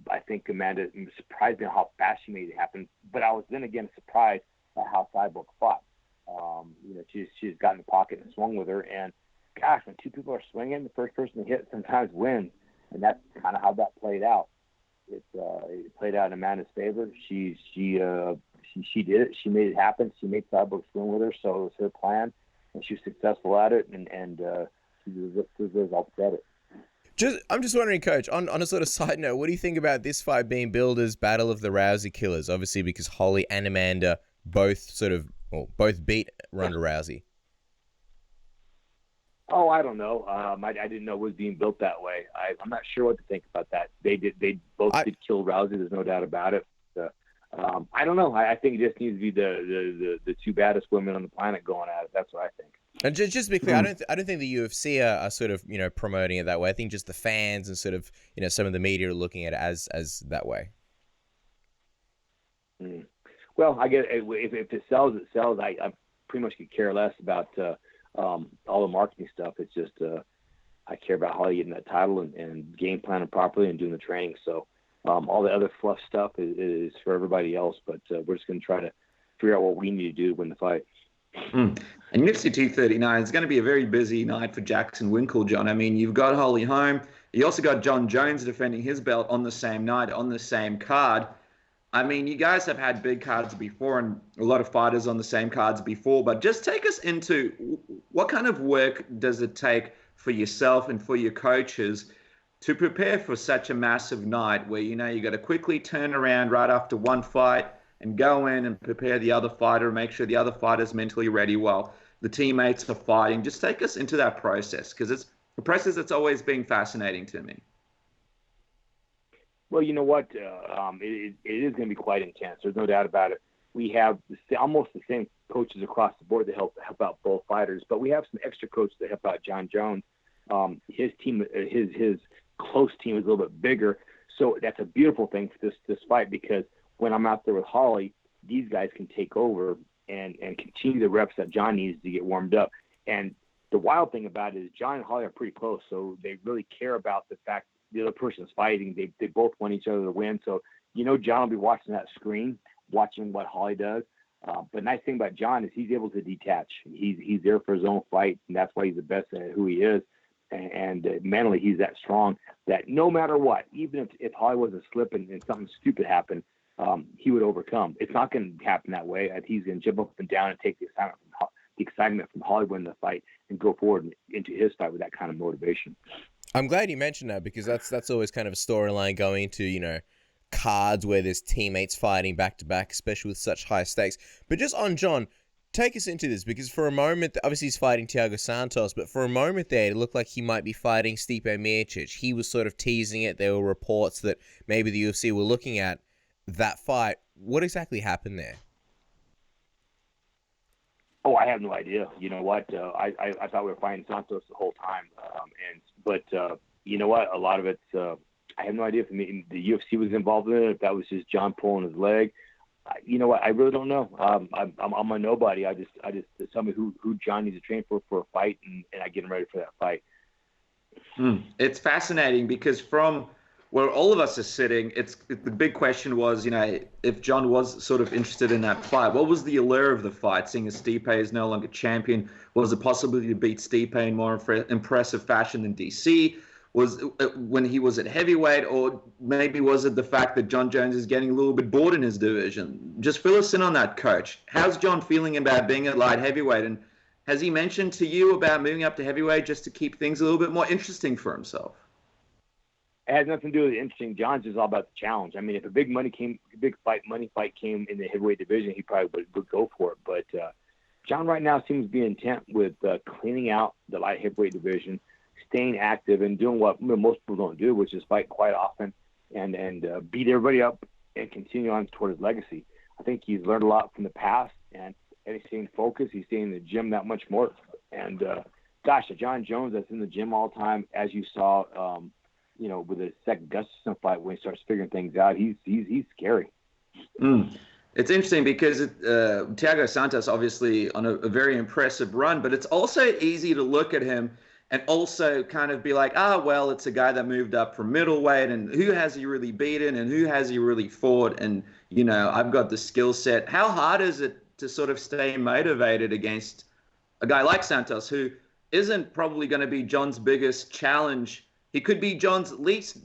I think Amanda surprised me how fast she made it happen. But I was then again surprised at how Cyborg fought. She's got in the pocket and swung with her. And gosh, when two people are swinging, the first person to hit sometimes wins. And that's kind of how that played out. It played out in Amanda's favor. She did it. She made it happen. She made Cyborg swing with her. So it was her plan, and she was successful at it. And she deserves all the credit. I'm just wondering, Coach, on a sort of side note, what do you think about this fight being billed as Battle of the Rousey Killers? Obviously, because Holly and Amanda both beat Ronda Rousey. Oh, I don't know. I didn't know it was being built that way. I'm not sure what to think about that. They both did kill Rousey. There's no doubt about it. I don't know. I think it just needs to be the two baddest women on the planet going at it. That's what I think. And just to be clear, I don't think the UFC are sort of promoting it that way. I think just the fans and sort of some of the media are looking at it as that way. Well, I get if it sells, it sells. I pretty much could care less about all the marketing stuff. It's just I care about Holly getting that title and game planning properly and doing the training. So all the other fluff stuff is for everybody else. But we're just going to try to figure out what we need to do to win the fight. And UFC 239 is going to be a very busy night for Jackson Winkeljohn. I mean, you've got Holly home. You also got John Jones defending his belt on the same night, on the same card. I mean, you guys have had big cards before and a lot of fighters on the same cards before, but just take us into what kind of work does it take for yourself and for your coaches to prepare for such a massive night where, you got to quickly turn around right after one fight and go in and prepare the other fighter, make sure the other fighter's mentally ready while the teammates are fighting. Just take us into that process, because it's a process that's always been fascinating to me. Well, you know what? It is going to be quite intense. There's no doubt about it. We have almost the same coaches across the board that help out both fighters, but we have some extra coaches that help out John Jones. His team, his close team is a little bit bigger, so that's a beautiful thing for this fight, because when I'm out there with Holly, these guys can take over and continue the reps that John needs to get warmed up. And the wild thing about it is John and Holly are pretty close, so they really care about the fact the other person's fighting. They both want each other to win. So, John will be watching that screen, watching what Holly does. But the nice thing about John is he's able to detach. He's there for his own fight, and that's why he's the best at who he is. And mentally, he's that strong that no matter what, even if Holly was a slip and something stupid happened, he would overcome. It's not going to happen that way. He's going to jump up and down and take the excitement from Holly winning the fight and go forward into his fight with that kind of motivation. I'm glad you mentioned that, because that's always kind of a storyline going into, cards where there's teammates fighting back to back, especially with such high stakes. But just on John, take us into this, because for a moment, obviously he's fighting Thiago Santos, but for a moment there, it looked like he might be fighting Stipe Miocic. He was sort of teasing it. There were reports that maybe the UFC were looking at that fight. What exactly happened there? Oh, I have no idea. You know what? I thought we were fighting Santos the whole time. But you know what? A lot of it's, I have no idea if the UFC was involved in it, if that was just John pulling his leg. You know what? I really don't know. I'm a nobody. I just tell me who John needs to train for a fight, and I get him ready for that fight. It's fascinating, because from where all of us are sitting, the big question was, if John was sort of interested in that fight, what was the allure of the fight, seeing as Stipe is no longer champion? Was it possibility to beat Stipe in more impressive fashion than DC? Was when he was at heavyweight, or maybe was it the fact that John Jones is getting a little bit bored in his division? Just fill us in on that, Coach. How's John feeling about being at light heavyweight? And has he mentioned to you about moving up to heavyweight just to keep things a little bit more interesting for himself? It has nothing to do with the interesting. John's just all about the challenge. I mean, if a big money fight came in the heavyweight division, he probably would go for it. But John right now seems to be intent with cleaning out the light heavyweight division, staying active, and doing what most people don't do, which is fight quite often and beat everybody up and continue on toward his legacy. I think he's learned a lot from the past, and he's staying focused. He's staying in the gym that much more. And gosh, John Jones that's in the gym all the time, as you saw, with the second Gustafsson fight, when he starts figuring things out, he's scary. It's interesting because Thiago Santos obviously on a very impressive run, but it's also easy to look at him and also kind of be like, well, it's a guy that moved up from middleweight, and who has he really beaten and who has he really fought? And, I've got the skill set. How hard is it to sort of stay motivated against a guy like Santos, who isn't probably going to be John's biggest challenge? He could be John's least,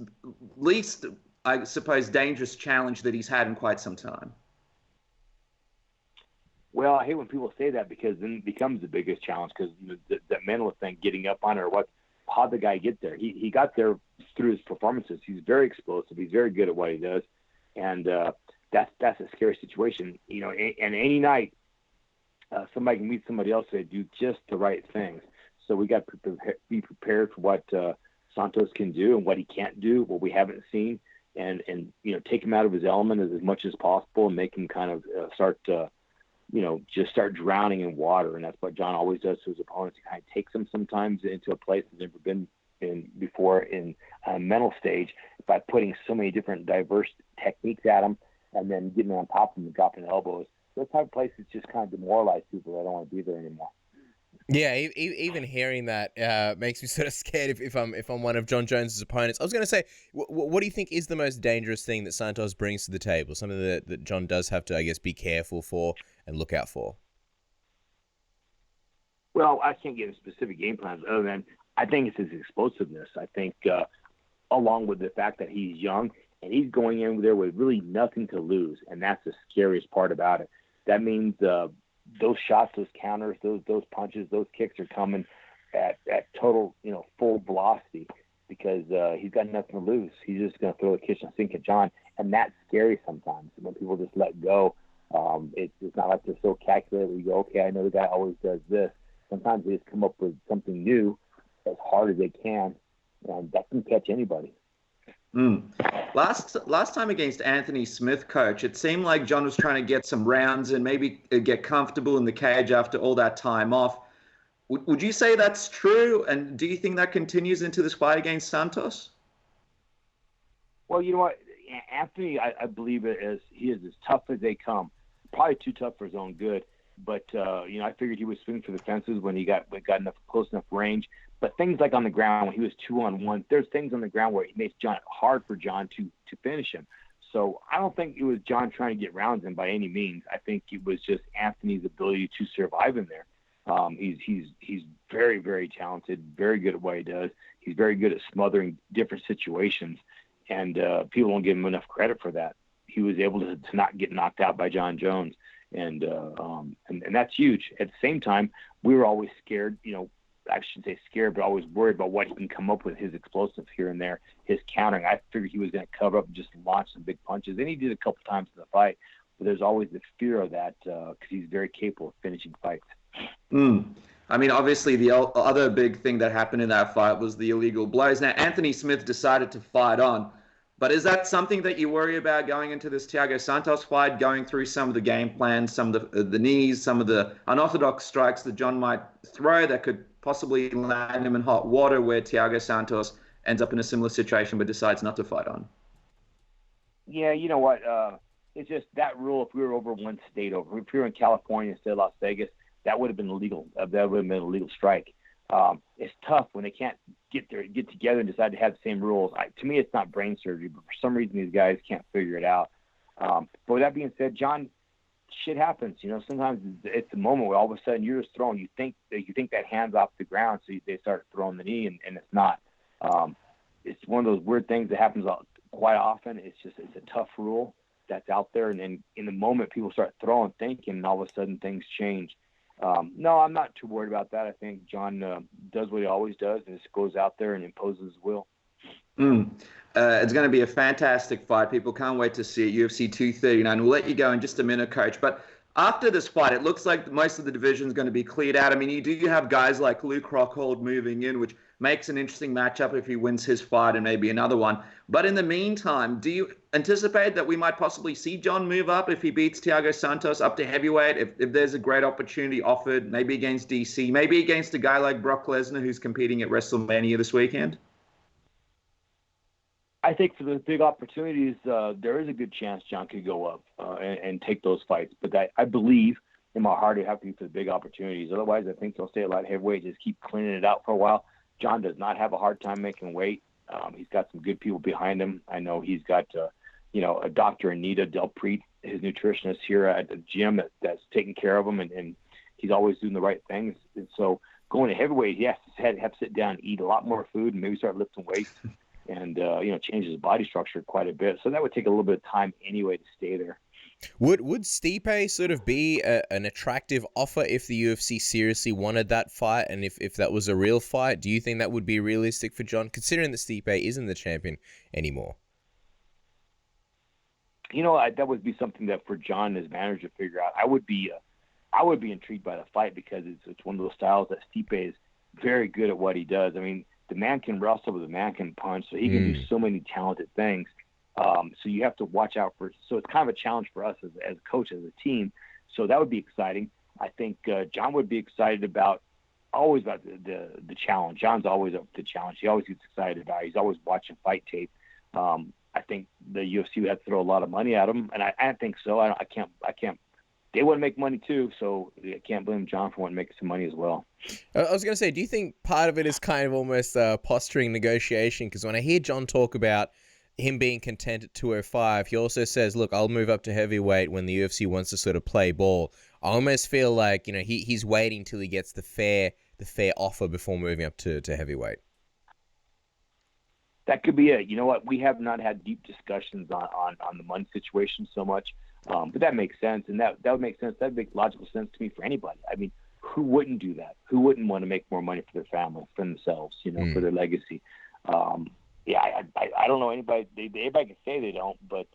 I suppose, dangerous challenge that he's had in quite some time. Well, I hate when people say that, because then it becomes the biggest challenge, because the mental thing, getting up on it, how'd the guy get there? He got there through his performances. He's very explosive. He's very good at what he does. And that's a scary situation. And any night, somebody can meet somebody else that do just the right things. So we got to be prepared for what Santos can do and what he can't do, what we haven't seen. and take him out of his element as much as possible and make him kind of start drowning in water. And that's what John always does to his opponents. He kind of takes them sometimes into a place they've never been in before in a mental stage by putting so many different diverse techniques at them and then getting on top of them and dropping elbows. Those type of places just kind of demoralize people that don't want to be there anymore. Yeah, even hearing that makes me sort of scared if I'm one of John Jones's opponents. I was going to say, what do you think is the most dangerous thing that Santos brings to the table? Something that John does have to, I guess, be careful for and look out for. Well, I can't give specific game plans other than I think it's his explosiveness. I think along with the fact that he's young and he's going in there with really nothing to lose, and that's the scariest part about it. That means those shots, those counters, those punches, those kicks are coming at total, full velocity because he's got nothing to lose. He's just going to throw the kitchen sink at John, and that's scary sometimes when people just let go. It's not like they're so calculated. You go, okay, I know the guy always does this. Sometimes they just come up with something new as hard as they can, and that can catch anybody. Last time against Anthony Smith, Coach, it seemed like John was trying to get some rounds and maybe get comfortable in the cage after all that time off. Would you say that's true? And do you think that continues into this fight against Santos? Well, you know what? Anthony, I believe he is as tough as they come. Probably too tough for his own good. But, I figured he would swing for the fences when he got close enough range. But things like on the ground, when he was 2-on-1, there's things on the ground where it makes John hard for John to finish him. So I don't think it was John trying to get rounds in by any means. I think it was just Anthony's ability to survive in there. He's very, very talented, very good at what he does. He's very good at smothering different situations, and people don't give him enough credit for that. He was able to not get knocked out by John Jones, and that's huge. At the same time, we were always scared, I shouldn't say scared, but always worried about what he can come up with, his explosives here and there, his countering. I figured he was going to cover up and just launch some big punches, and he did a couple times in the fight. But there's always the fear of that because he's very capable of finishing fights. I mean, obviously, the other big thing that happened in that fight was the illegal blows. Now, Anthony Smith decided to fight on. But is that something that you worry about going into this Thiago Santos fight, going through some of the game plans, some of the knees, some of the unorthodox strikes that John might throw that could possibly land him in hot water where Thiago Santos ends up in a similar situation but decides not to fight on? Yeah, you know what? It's just that rule, if we were over one state over, if we were in California instead of Las Vegas, that would have been illegal. That would have been a legal strike. It's tough when they can't get together and decide to have the same rules. To me, it's not brain surgery, but for some reason these guys can't figure it out. But with that being said, John, shit happens. Sometimes it's a moment where all of a sudden you're just throwing. You think that hand's off the ground, so they start throwing the knee, and it's not. It's one of those weird things that happens quite often. It's a tough rule that's out there, and then in the moment people start throwing, thinking, and all of a sudden things change. No, I'm not too worried about that. I think John does what he always does and just goes out there and imposes his will. It's going to be a fantastic fight. People can't wait to see it. UFC 239. We'll let you go in just a minute, Coach. But after this fight, it looks like most of the division is going to be cleared out. I mean, you do have guys like Luke Rockhold moving in, which makes an interesting matchup if he wins his fight and maybe another one. But in the meantime, do you anticipate that we might possibly see John move up if he beats Thiago Santos up to heavyweight, if there's a great opportunity offered, maybe against DC, maybe against a guy like Brock Lesnar who's competing at WrestleMania this weekend? I think for the big opportunities, there is a good chance John could go up and take those fights. But I believe in my heart it have to be for the big opportunities. Otherwise, I think he'll stay a light heavyweight, just keep cleaning it out for a while. John does not have a hard time making weight. He's got some good people behind him. I know he's got, a Dr. Anita Delpreet, his nutritionist here at the gym that's taking care of him, and he's always doing the right things. And so going to heavyweight, he has to sit down and eat a lot more food and maybe start lifting weights and, change his body structure quite a bit. So that would take a little bit of time anyway to stay there. Would Stipe sort of be an attractive offer if the UFC seriously wanted that fight, and if that was a real fight? Do you think that would be realistic for John, considering that Stipe isn't the champion anymore? That would be something that for John as manager to figure out. I would be intrigued by the fight because it's one of those styles that Stipe is very good at what he does. I mean, the man can wrestle, but the man can punch, so he can do so many talented things. So you have to watch out for. So it's kind of a challenge for us as a coach, as a team. So that would be exciting. I think John would be excited about the challenge. John's always up for the challenge. He always gets excited about it. He's always watching fight tape. I think the UFC would have to throw a lot of money at him, and I think so. I can't. They want to make money too, so I can't blame John for wanting to make some money as well. I was going to say, do you think part of it is kind of almost posturing negotiation? Because when I hear John talk about him being content at 205, he also says, look, I'll move up to heavyweight when the UFC wants to sort of play ball. I almost feel like, he's waiting till he gets the fair offer before moving up to heavyweight. That could be it. You know what? We have not had deep discussions on the money situation so much, but that makes sense, and that would make sense. That would make logical sense to me for anybody. I mean, who wouldn't do that? Who wouldn't want to make more money for their family, for themselves, for their legacy? I don't know anybody. Everybody can say they don't, but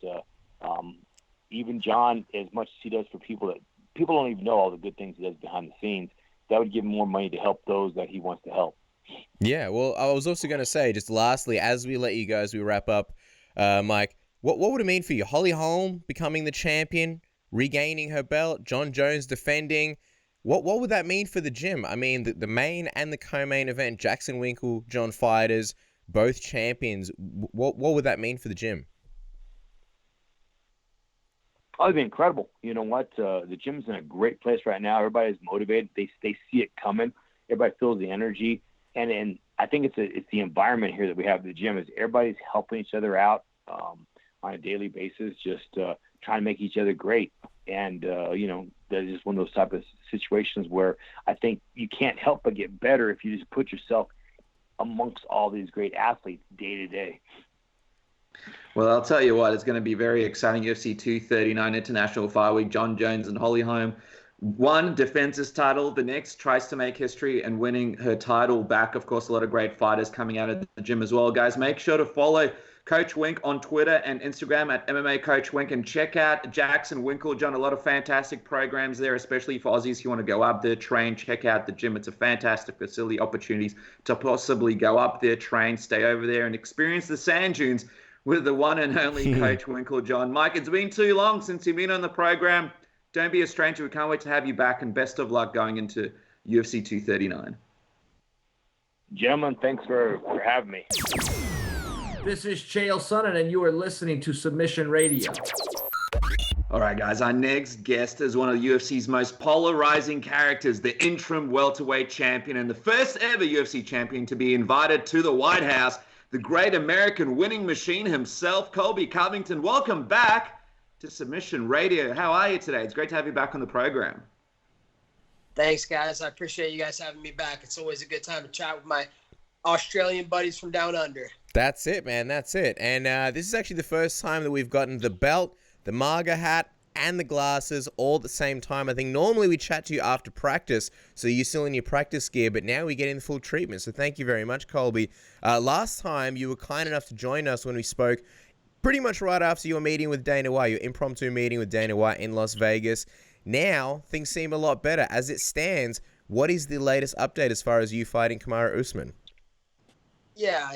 even John, as much as he does for people don't even know all the good things he does behind the scenes, that would give him more money to help those that he wants to help. Yeah, well, I was also going to say, just lastly, as we let you go, as we wrap up, Mike, what would it mean for you? Holly Holm becoming the champion, regaining her belt, John Jones defending. What would that mean for the gym? I mean, the main and the co-main event, Jackson Winkeljohn fighters, both champions. What would that mean for the gym? Oh, it'd be incredible. You know what? The gym's in a great place right now. Everybody's motivated. They see it coming. Everybody feels the energy. And I think it's the environment here that we have at the gym is everybody's helping each other out on a daily basis, just trying to make each other great. And, that's just one of those type of situations where I think you can't help but get better if you just put yourself amongst all these great athletes day to day. Well, I'll tell you what, it's going to be very exciting. UFC 239 International Fight Week. John Jones and Holly Holm. One defends his title, the next tries to make history and winning her title back. Of course, a lot of great fighters coming out of the gym as well. Guys, make sure to follow Coach Wink on Twitter and Instagram at MMA Coach Wink, and check out Jackson Winkeljohn. A lot of fantastic programs there, especially for Aussies who want to go up there, train, check out the gym. It's a fantastic facility, opportunities to possibly go up there, train, stay over there, and experience the sand dunes with the one and only Coach Winkeljohn. Mike, it's been too long since you've been on the program. Don't be a stranger. We can't wait to have you back, and best of luck going into UFC 239. Gentlemen, thanks for having me. This is Chael Sonnen, and you are listening to Submission Radio. All right, guys, our next guest is one of the UFC's most polarizing characters, the interim welterweight champion and the first ever UFC champion to be invited to the White House, the great American winning machine himself, Colby Covington. Welcome back to Submission Radio. How are you today? It's great to have you back on the program. Thanks, guys. I appreciate you guys having me back. It's always a good time to chat with my Australian buddies from down under. That's it, man. That's it. And this is actually the first time that we've gotten the belt, the MAGA hat, and the glasses all at the same time. I think normally we chat to you after practice, so you're still in your practice gear, but now we get in the full treatment. So thank you very much, Colby. Last time you were kind enough to join us when we spoke pretty much right after your meeting with Dana White, your impromptu meeting with Dana White in Las Vegas. Now things seem a lot better. As it stands, what is the latest update as far as you fighting Kamaru Usman? Yeah,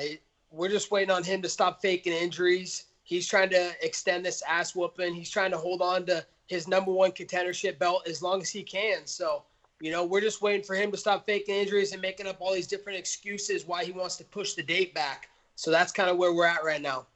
we're just waiting on him to stop faking injuries. He's trying to extend this ass whooping. He's trying to hold on to his number one contendership belt as long as he can. So, we're just waiting for him to stop faking injuries and making up all these different excuses why he wants to push the date back. So that's kind of where we're at right now.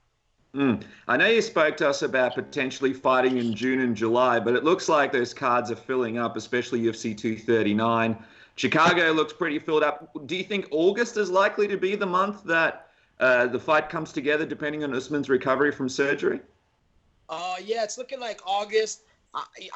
I know you spoke to us about potentially fighting in June and July, but it looks like those cards are filling up, especially UFC 239. Chicago looks pretty filled up. Do you think August is likely to be the month that the fight comes together, depending on Usman's recovery from surgery? Yeah, it's looking like August.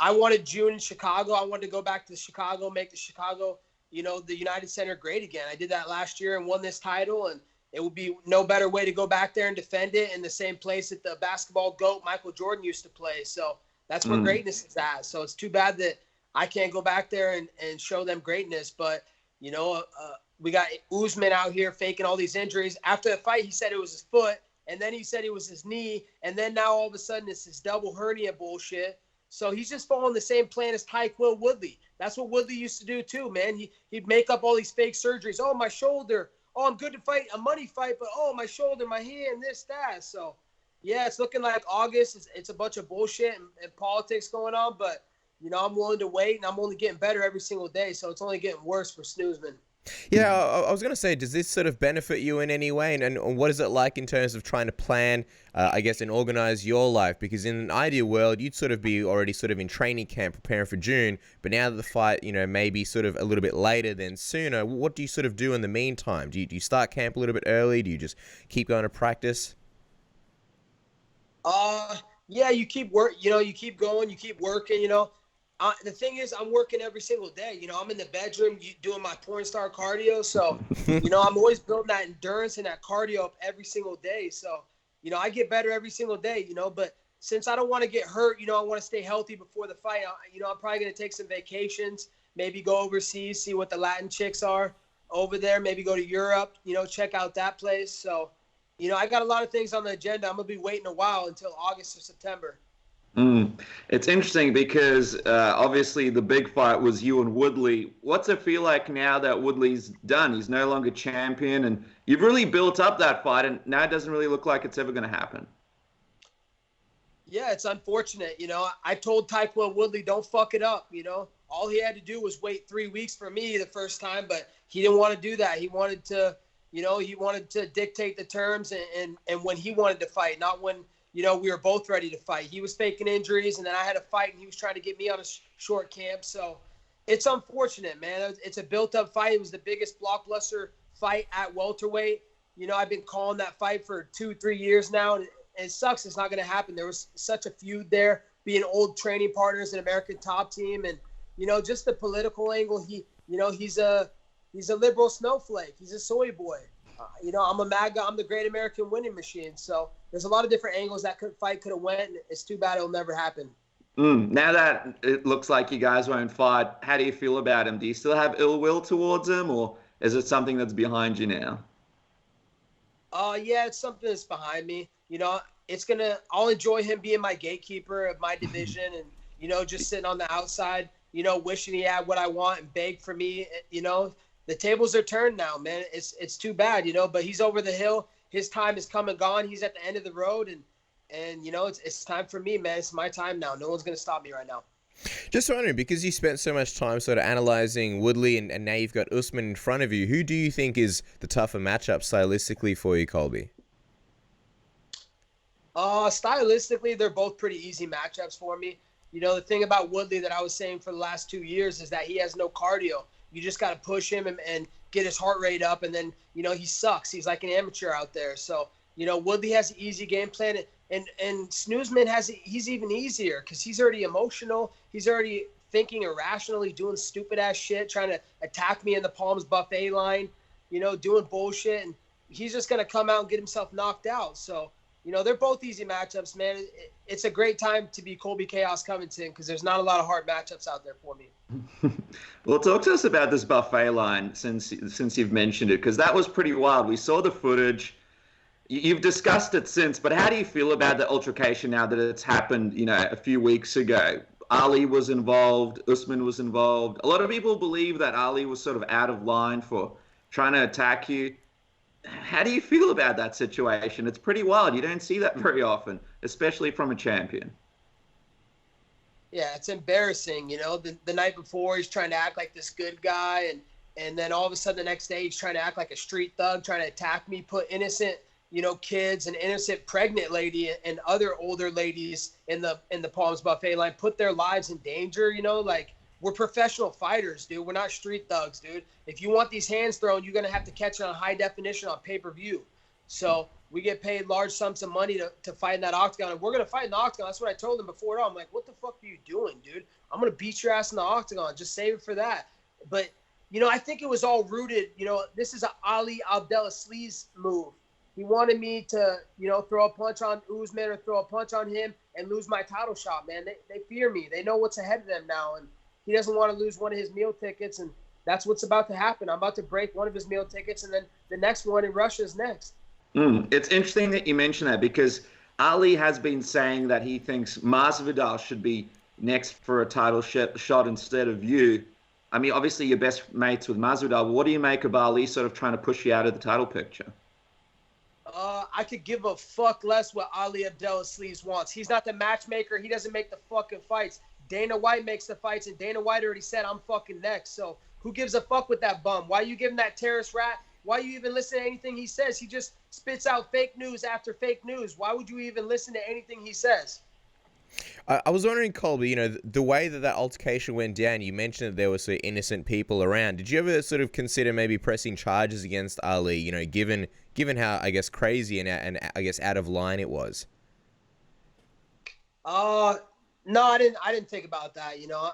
I wanted June in Chicago. I wanted to go back to Chicago, make the Chicago, the United Center great again. I did that last year and won this title, and it would be no better way to go back there and defend it in the same place that the basketball GOAT Michael Jordan used to play. So that's where greatness is at. So it's too bad that I can't go back there and show them greatness. But, we got Usman out here faking all these injuries. After the fight, he said it was his foot, and then he said it was his knee, and then now all of a sudden it's this double hernia bullshit. So he's just following the same plan as Tyron Woodley. That's what Woodley used to do too, man. He'd make up all these fake surgeries. Oh, my shoulder. Oh, I'm good to fight a money fight, but oh, my shoulder, my hand, this, that. So, Yeah, it's looking like August. It's a bunch of bullshit and politics going on, but, I'm willing to wait, and I'm only getting better every single day, so it's only getting worse for Snoozman. Yeah, I was going to say, does this sort of benefit you in any way? And what is it like in terms of trying to plan, I guess, and organize your life? Because in an ideal world, you'd sort of be already sort of in training camp preparing for June. But now that the fight, maybe sort of a little bit later than sooner, what do you sort of do in the meantime? Do you start camp a little bit early? Do you just keep going to practice? Yeah, you keep you keep going, you keep working, the thing is, I'm working every single day. I'm in the bedroom doing my porn star cardio. So, I'm always building that endurance and that cardio up every single day. So, I get better every single day, but since I don't want to get hurt, I want to stay healthy before the fight. I'm probably going to take some vacations, maybe go overseas, see what the Latin chicks are over there, maybe go to Europe, check out that place. So, I got a lot of things on the agenda. I'm going to be waiting a while until August or September. It's interesting because obviously the big fight was you and Woodley. What's it feel like now that Woodley's done? He's no longer champion, and you've really built up that fight, and now it doesn't really look like it's ever going to happen. Yeah, it's unfortunate. I told Tyron Woodley, don't fuck it up. All he had to do was wait 3 weeks for me the first time, but he didn't want to do that. He wanted to, he wanted to dictate the terms and when he wanted to fight, not when we were both ready to fight. He was faking injuries, and then I had a fight, and he was trying to get me on a short camp. So it's unfortunate, man. It's a built-up fight. It was the biggest blockbuster fight at welterweight. I've been calling that fight for 2-3 years now, and it sucks. It's not going to happen. There was such a feud there, being old training partners in American Top Team, and just the political angle. He's a liberal snowflake. He's a soy boy. I'm a MAGA. I'm the Great American Winning Machine. So there's a lot of different angles that could have went. And it's too bad it'll never happen. Now that it looks like you guys won't fight, how do you feel about him? Do you still have ill will towards him, or is it something that's behind you now? Yeah, it's something that's behind me. I'll enjoy him being my gatekeeper of my division, and just sitting on the outside, wishing he had what I want and beg for me. The tables are turned now, man. It's too bad, but he's over the hill. His time is come and gone. He's at the end of the road, and it's time for me, man. It's my time now. No one's going to stop me right now. Just wondering, because you spent so much time sort of analyzing Woodley and now you've got Usman in front of you, who do you think is the tougher matchup stylistically for you, Colby? Stylistically, they're both pretty easy matchups for me. The thing about Woodley that I was saying for the last 2 years is that he has no cardio. You just got to push him and get his heart rate up, and then, he sucks. He's like an amateur out there. So, Woodley has an easy game plan, and Snoozman he's even easier because he's already emotional. He's already thinking irrationally, doing stupid-ass shit, trying to attack me in the Palms buffet line, doing bullshit, and he's just going to come out and get himself knocked out. So, they're both easy matchups, man. It's a great time to be Colby Chaos Covington because there's not a lot of hard matchups out there for me. Well, talk to us about this buffet line since you've mentioned it, because that was pretty wild. We saw the footage. You've discussed it since, but how do you feel about the altercation now that it's happened, a few weeks ago? Ali was involved. Usman was involved. A lot of people believe that Ali was sort of out of line for trying to attack you. How do you feel about that situation? It's pretty wild. You don't see that very often, especially from a champion. Yeah, it's embarrassing. The night before he's trying to act like this good guy, and then all of a sudden the next day he's trying to act like a street thug, trying to attack me, put innocent, kids, an innocent pregnant lady and other older ladies in the Palms buffet line, put their lives in danger. We're professional fighters, dude. We're not street thugs, dude. If you want these hands thrown, you're going to have to catch it on high definition on pay-per-view. So we get paid large sums of money to fight in that octagon. And we're going to fight in the octagon. That's what I told him before. I'm like, what the fuck are you doing, dude? I'm going to beat your ass in the octagon. Just save it for that. But, I think it was all rooted. This is an Ali Abdelaziz move. He wanted me to, throw a punch on Usman or throw a punch on him and lose my title shot, man. They fear me. They know what's ahead of them now. And he doesn't want to lose one of his meal tickets, and that's what's about to happen. I'm about to break one of his meal tickets, and then the next one in Russia is next. It's interesting that you mention that because Ali has been saying that he thinks Masvidal should be next for a title shot instead of you. I mean, obviously you're best mates with Masvidal. What do you make of Ali sort of trying to push you out of the title picture? I could give a fuck less what Ali Abdelaziz wants. He's not the matchmaker. He doesn't make the fucking fights. Dana White makes the fights, and Dana White already said, I'm fucking next. So who gives a fuck with that bum? Why you giving that terrorist rat? Why you even listen to anything he says? He just spits out fake news after fake news. Why would you even listen to anything he says? I was wondering, Colby, you know, the way that altercation went down, you mentioned that there were sort of innocent people around. Did you ever sort of consider maybe pressing charges against Ali, you know, given how, I guess, crazy and I guess out of line it was? No, I didn't think about that. You know,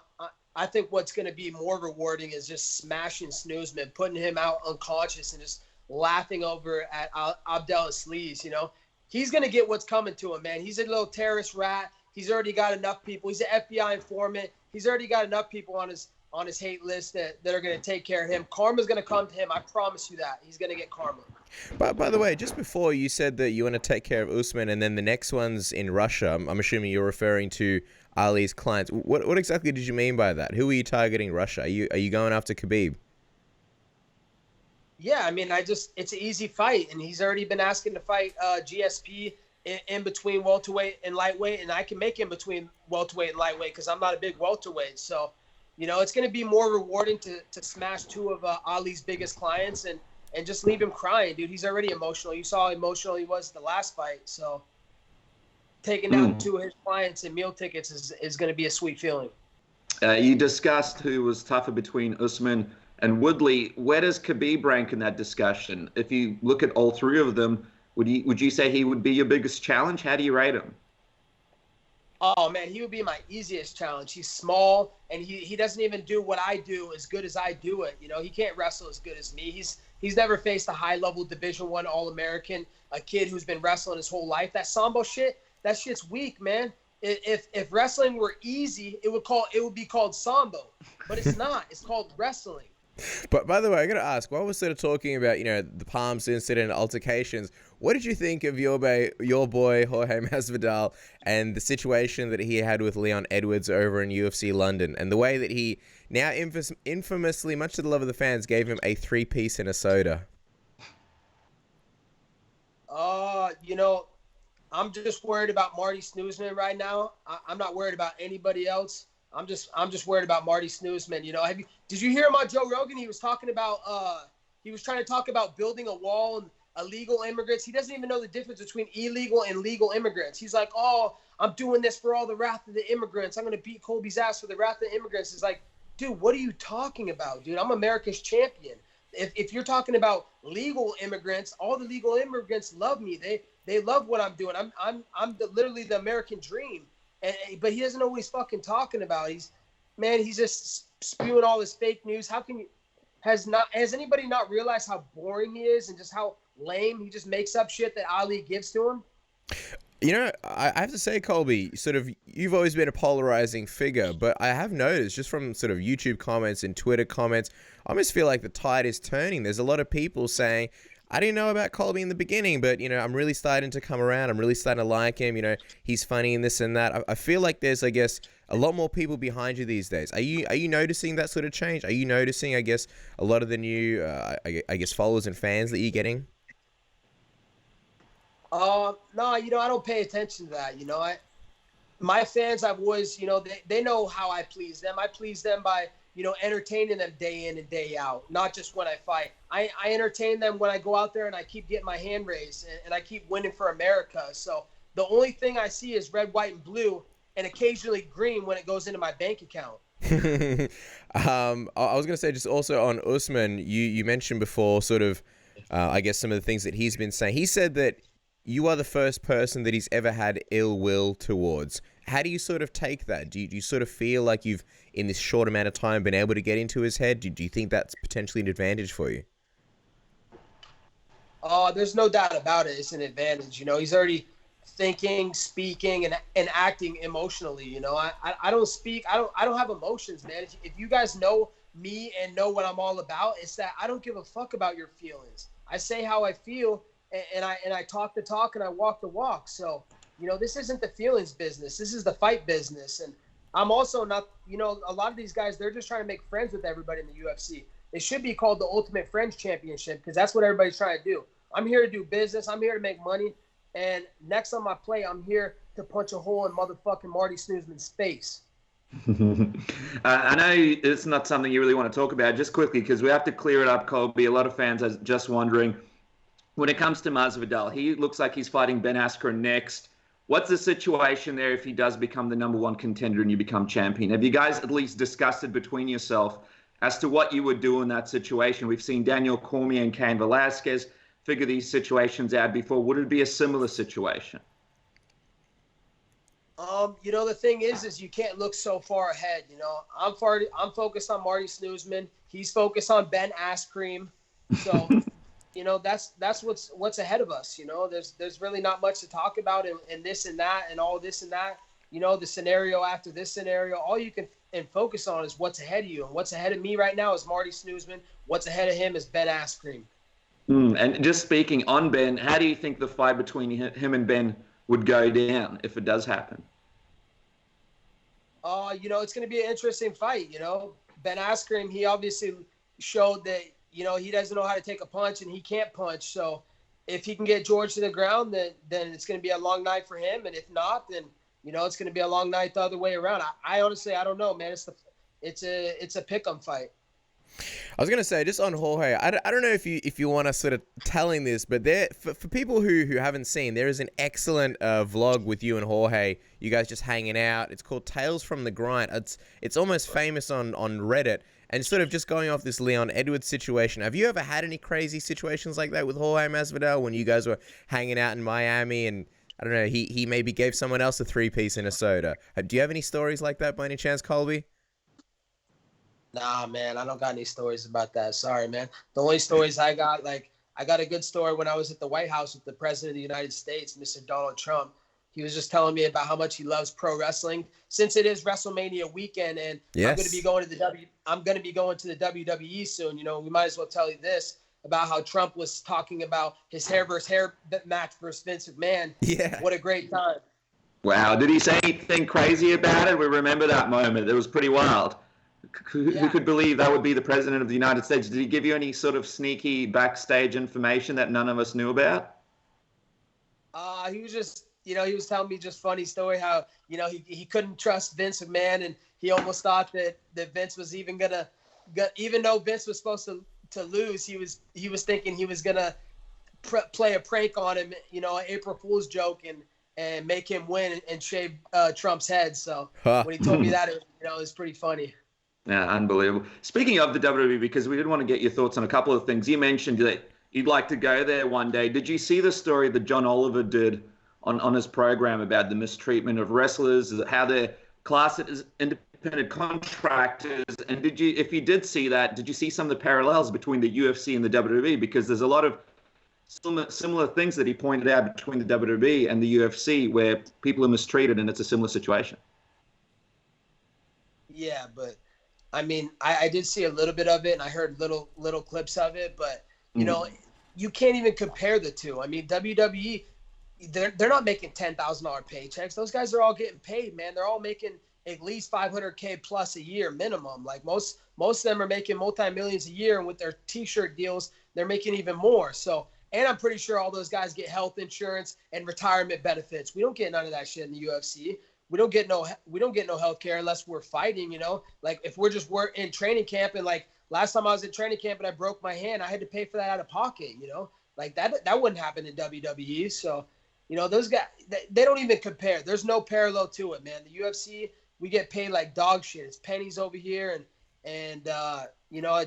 I think what's going to be more rewarding is just smashing Snoozman, putting him out unconscious and just laughing over at Abdelaziz. You know, he's going to get what's coming to him, man. He's a little terrorist rat. He's already got enough people. He's an FBI informant. He's already got enough people on his hate list that are going to take care of him. Karma's going to come to him. I promise you that. He's going to get karma. But by the way, just before you said that you want to take care of Usman and then the next one's in Russia, I'm assuming you're referring to Ali's clients. What exactly did you mean by that? Who are you targeting Russia? Are you going after Khabib? Yeah, I mean, it's an easy fight, and he's already been asking to fight GSP in between welterweight and lightweight, and I can make in between welterweight and lightweight because I'm not a big welterweight. So, you know, it's going to be more rewarding to smash two of Ali's biggest clients and just leave him crying, dude. He's already emotional. You saw how emotional he was the last fight. So taking down two of his clients and meal tickets is going to be a sweet feeling. You discussed who was tougher between Usman and Woodley. Where does Khabib rank in that discussion? If you look at all three of them, would you say he would be your biggest challenge? How do you rate him? Oh, man, he would be my easiest challenge. He's small, and he doesn't even do what I do as good as I do it. You know, he can't wrestle as good as me. He's never faced a high-level Division I All-American, a kid who's been wrestling his whole life. That Sambo shit, that shit's weak, man. If wrestling were easy, it would be called Sambo. But it's not. It's called wrestling. But by the way, I got to ask, while we're sort of talking about, you know, the Palms incident, altercations, what did you think of your boy Jorge Masvidal and the situation that he had with Leon Edwards over in UFC London, and the way that he now infamously, much to the love of the fans, gave him a 3-piece and a soda? You know, I'm just worried about Marty Snoozman right now. I'm not worried about anybody else. I'm just worried about Marty Snoozman. You know, did you hear him on Joe Rogan? He was talking about he was trying to talk about building a wall and illegal immigrants. He doesn't even know the difference between illegal and legal immigrants. He's like, oh, I'm doing this for all the wrath of the immigrants. I'm gonna beat Colby's ass for the wrath of the immigrants. It's like, dude, what are you talking about, dude? I'm America's champion. If you're talking about legal immigrants, all the legal immigrants love me. They love what I'm doing. I'm literally the American dream. But he doesn't know what he's fucking talking about. He's just spewing all this fake news. Has anybody not realized how boring he is and just how lame? He just makes up shit that Ali gives to him. You know, I have to say, Colby, sort of, you've always been a polarizing figure, but I have noticed just from sort of YouTube comments and Twitter comments, I almost feel like the tide is turning. There's a lot of people saying, I didn't know about Colby in the beginning, but, you know, I'm really starting to come around. I'm really starting to like him. You know, he's funny and this and that. I feel like there's, I guess, a lot more people behind you these days. Are you noticing that sort of change? Are you noticing, I guess, a lot of the new, I guess, followers and fans that you're getting? No, you know, I don't pay attention to that. You know, my fans, I've always, you know, they know how I please them. I please them by, you know, entertaining them day in and day out, not just when I fight. I entertain them when I go out there and I keep getting my hand raised and I keep winning for America. So the only thing I see is red, white, and blue, and occasionally green when it goes into my bank account. I was going to say, just also on Usman, you mentioned before sort of, I guess, some of the things that he's been saying. He said that you are the first person that he's ever had ill will towards. How do you sort of take that? Do you sort of feel like you've, in this short amount of time, been able to get into his head? Do you think that's potentially an advantage for you? There's no doubt about it. It's an advantage. You know, he's already thinking, speaking, and acting emotionally. You know, I don't speak. I don't have emotions, man. If you guys know me and know what I'm all about, it's that I don't give a fuck about your feelings. I say how I feel, and I talk the talk and I walk the walk. So, you know, this isn't the feelings business. This is the fight business. And I'm also not, you know, a lot of these guys, they're just trying to make friends with everybody in the UFC. It should be called the Ultimate Friends Championship because that's what everybody's trying to do. I'm here to do business. I'm here to make money. And next on my play, I'm here to punch a hole in motherfucking Marty Snoozman's face. I know it's not something you really want to talk about. Just quickly, because we have to clear it up, Colby. A lot of fans are just wondering, when it comes to Masvidal, he looks like he's fighting Ben Askren next. What's the situation there if he does become the #1 contender and you become champion? Have you guys at least discussed it between yourself as to what you would do in that situation? We've seen Daniel Cormier and Cain Velasquez figure these situations out before. Would it be a similar situation? The thing is you can't look so far ahead. I'm focused on Marty Snoozman. He's focused on Ben Askren. So, that's what's ahead of us. There's really not much to talk about in this and that and all this and that. The scenario after this scenario, all you can focus on is what's ahead of you. And what's ahead of me right now is Marty Snoozman. What's ahead of him is Ben Askren. And just speaking on Ben, how do you think the fight between him and Ben would go down if it does happen? It's going to be an interesting fight. Ben Askren, he obviously showed that, he doesn't know how to take a punch and he can't punch. So if he can get George to the ground, then it's going to be a long night for him. And if not, then, it's going to be a long night the other way around. I honestly, I don't know, man. It's a pick-em fight. I was gonna say, just on Jorge, I don't know if you want to sort of telling this, but for people who haven't seen, there is an excellent vlog with you and Jorge. You guys just hanging out. It's called Tales from the Grind. It's almost famous on Reddit, and sort of just going off this Leon Edwards situation. Have you ever had any crazy situations like that with Jorge Masvidal when you guys were hanging out in Miami and I don't know, he maybe gave someone else a 3-piece in a soda? Do you have any stories like that by any chance, Colby? Nah, man, I don't got any stories about that. Sorry, man. The only stories I got, I got a good story when I was at the White House with the President of the United States, Mr. Donald Trump. He was just telling me about how much he loves pro wrestling since it is WrestleMania weekend, and yes. I'm going to be going to the WWE soon. We might as well tell you this about how Trump was talking about his hair versus hair match versus Vince McMahon. Yeah, what a great time! Wow, did he say anything crazy about it? We remember that moment. It was pretty wild. Who could believe that would be the President of the United States? Did he give you any sort of sneaky backstage information that none of us knew about? He was just, he was telling me just funny story how, he couldn't trust Vince McMahon, and he almost thought that Vince was even even though Vince was supposed to lose, he was thinking he was gonna play a prank on him, an April Fool's joke and make him win and shave Trump's head. So when he told me that, it was pretty funny. Yeah, unbelievable. Speaking of the WWE, because we did want to get your thoughts on a couple of things. You mentioned that you'd like to go there one day. Did you see the story that John Oliver did on his program about the mistreatment of wrestlers, how they're classed as independent contractors? And if you did see that, did you see some of the parallels between the UFC and the WWE? Because there's a lot of similar things that he pointed out between the WWE and the UFC where people are mistreated, and it's a similar situation. Yeah, but I mean, I did see a little bit of it, and I heard little clips of it, but you can't even compare the two. I mean, WWE, they're not making $10,000 paychecks. Those guys are all getting paid, man. They're all making at least $500K plus a year minimum. Like most of them are making multi-millions a year, and with their T-shirt deals, they're making even more. So, and I'm pretty sure all those guys get health insurance and retirement benefits. We don't get none of that shit in the UFC. We don't get no health care unless we're fighting, Like if we're just in training camp, and like last time I was in training camp and I broke my hand, I had to pay for that out of pocket, Like that wouldn't happen in WWE. So, those guys, they don't even compare. There's no parallel to it, man. The UFC, we get paid like dog shit. It's pennies over here, and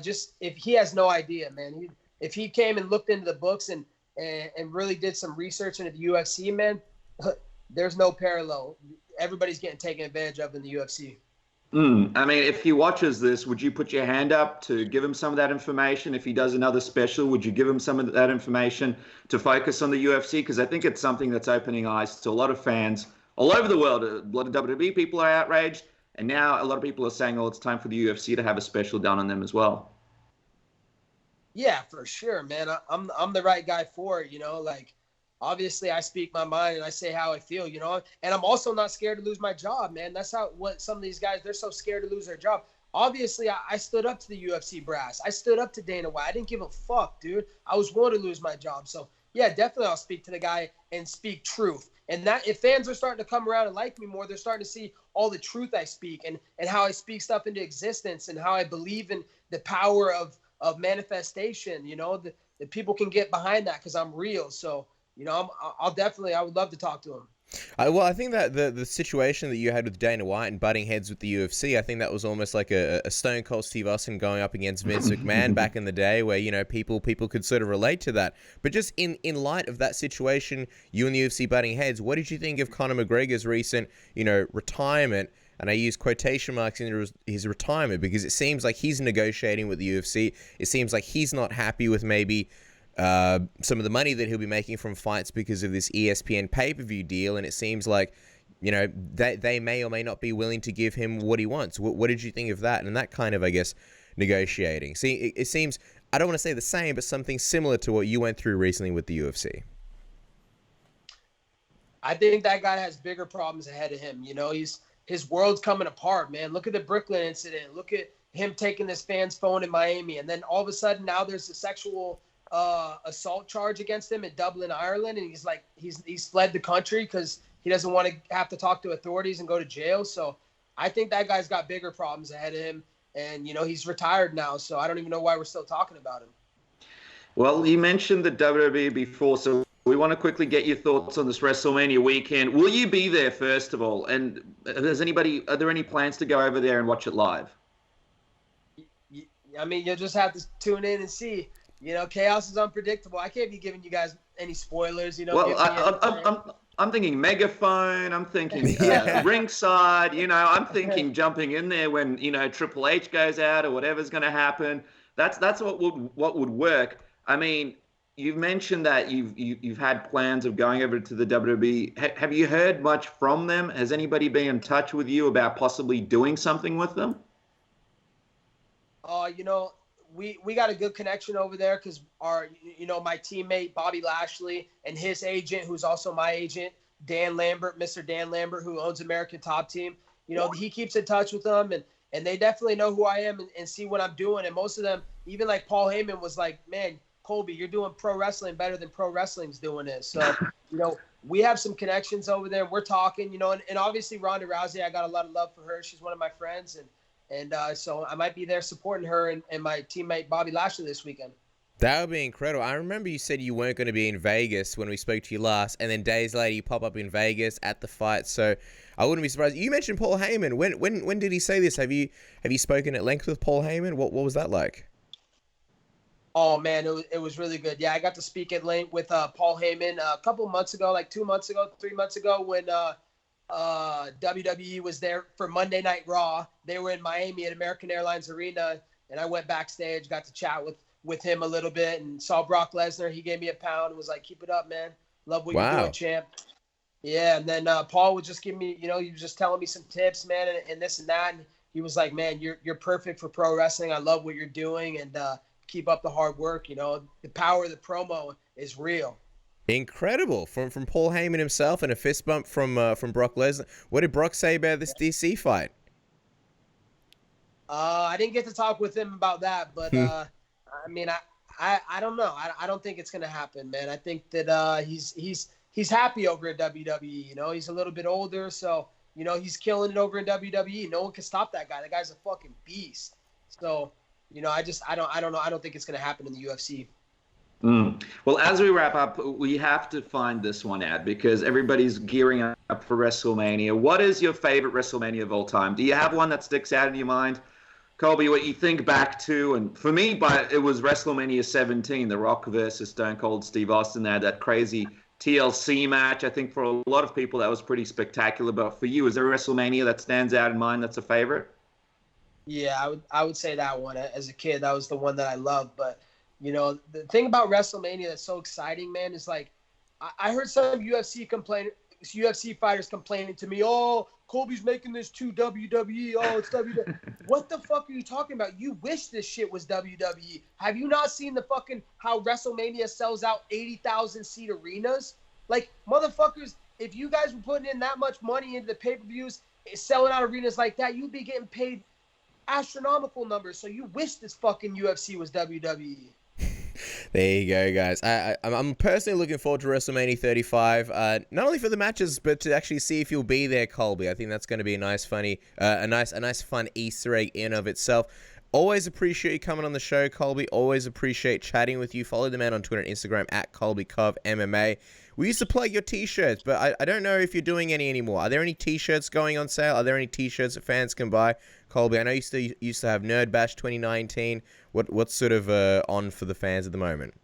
just if he has no idea, man. If he came and looked into the books and really did some research into the UFC, man, there's no parallel. Everybody's getting taken advantage of in the UFC. I mean, if he watches this, would you put your hand up to give him some of that information? If he does another special, would you give him some of that information to focus on the UFC? Because I think it's something that's opening eyes to a lot of fans all over the world. A lot of WWE people are outraged, and now a lot of people are saying, it's time for the UFC to have a special done on them as well. Yeah, for sure, man. I'm the right guy for it, like, obviously I speak my mind and I say how I feel, and I'm also not scared to lose my job, man. That's what some of these guys, they're so scared to lose their job. obviously I stood up to the UFC brass. I stood up to Dana White. I didn't give a fuck, dude. I was willing to lose my job. So yeah, definitely I'll speak to the guy and speak truth. And that if fans are starting to come around and like me more, they're starting to see all the truth I speak and how I speak stuff into existence and how I believe in the power of manifestation. You know, that people can get behind that because I'm real. So, you know, I would love to talk to him. Well, I think that the situation that you had with Dana White and butting heads with the UFC, I think that was almost like a Stone Cold Steve Austin going up against Vince McMahon back in the day, where, you know, people could sort of relate to that. But just in light of that situation, you and the UFC butting heads, what did you think of Conor McGregor's recent, you know, retirement? And I use quotation marks in his retirement because it seems like he's negotiating with the UFC. It seems like he's not happy with maybe some of the money that he'll be making from fights because of this ESPN pay-per-view deal, and it seems like, you know, they may or may not be willing to give him what he wants. What did you think of that? And that kind of, I guess, negotiating. See, it seems, I don't want to say the same, but something similar to what you went through recently with the UFC. I think that guy has bigger problems ahead of him. You know, his world's coming apart, man. Look at the Brooklyn incident. Look at him taking this fan's phone in Miami, and then all of a sudden now there's a sexual assault charge against him in Dublin, Ireland, and he's fled the country because he doesn't want to have to talk to authorities and go to jail. So I think that guy's got bigger problems ahead of him, and you know, he's retired now, so I don't even know why we're still talking about him. Well, you mentioned the WWE before, so we want to quickly get your thoughts on this WrestleMania weekend. Will you be there, first of all? And are there any plans to go over there and watch it live? I mean, you'll just have to tune in and see. You know, chaos is unpredictable. I can't be giving you guys any spoilers. You know, well, I'm thinking megaphone. I'm thinking ringside. You know, I'm thinking jumping in there when, you know, Triple H goes out or whatever's going to happen. That's what would work. I mean, you've mentioned that you've had plans of going over to the WWE. Have you heard much from them? Has anybody been in touch with you about possibly doing something with them? You know, we got a good connection over there because my teammate Bobby Lashley and his agent, who's also my agent, Mr. Dan Lambert, who owns American Top Team, you know, he keeps in touch with them, and they definitely know who I am and see what I'm doing. And most of them, even like Paul Heyman was like, man, Colby, you're doing pro wrestling better than pro wrestling's doing it. So, you know, we have some connections over there. We're talking, you know, and obviously Ronda Rousey, I got a lot of love for her. She's one of my friends, and so I might be there supporting her and my teammate Bobby Lashley this weekend. That would be incredible. I remember you said you weren't going to be in Vegas when we spoke to you last, and then days later you pop up in Vegas at the fight. So I wouldn't be surprised. You mentioned Paul Heyman. When did he say this? Have you spoken at length with Paul Heyman? What was that like? Oh man, it was really good. Yeah, I got to speak at length with Paul Heyman a couple months ago, like 2 months ago, 3 months ago, when WWE was there for Monday Night Raw. They were in Miami at American Airlines Arena, and I went backstage, got to chat with him a little bit, and saw Brock Lesnar. He gave me a pound and was like, "Keep it up, man. Love what you're doing, champ." Yeah, and then Paul would just give me, you know, he was just telling me some tips, man, and this and that, and he was like, "Man, you're perfect for pro wrestling. I love what you're doing, and keep up the hard work. You know, the power of the promo is real." Incredible from Paul Heyman himself, and a fist bump from Brock Lesnar. What did Brock say about this DC fight? I didn't get to talk with him about that, but I mean, I don't know. I don't think it's gonna happen, man. I think that he's happy over at WWE. You know, he's a little bit older, so you know he's killing it over in WWE. No one can stop that guy. That guy's a fucking beast. So you know, I don't know. I don't think it's gonna happen in the UFC. Well, as we wrap up, we have to find this one out because everybody's gearing up for WrestleMania. What is your favorite WrestleMania of all time? Do you have one that sticks out in your mind? Colby, what you think back to, and for me, it was WrestleMania 17, The Rock versus Stone Cold Steve Austin. They had that crazy TLC match. I think for a lot of people that was pretty spectacular. But for you, is there a WrestleMania that stands out in mind that's a favorite? Yeah, I would say that one. As a kid, that was the one that I loved. But you know, the thing about WrestleMania that's so exciting, man, is like I heard some UFC fighters complaining to me, "Oh, Colby's making this too WWE. Oh, it's WWE." What the fuck are you talking about? You wish this shit was WWE. Have you not seen the fucking how WrestleMania sells out 80,000 seat arenas? Like, motherfuckers, if you guys were putting in that much money into the pay-per-views, selling out arenas like that, you'd be getting paid astronomical numbers. So you wish this fucking UFC was WWE. There you go, guys. I'm personally looking forward to WrestleMania 35. Not only for the matches, but to actually see if you'll be there, Colby. I think that's going to be a nice, funny, a nice, fun Easter egg in of itself. Always appreciate you coming on the show, Colby. Always appreciate chatting with you. Follow the man on Twitter and Instagram at Colby Cov MMA. We used to plug your T-shirts, but I don't know if you're doing any anymore. Are there any T-shirts going on sale? Are there any T-shirts that fans can buy? Colby, I know you used to have Nerd Bash 2019. What's sort of on for the fans at the moment?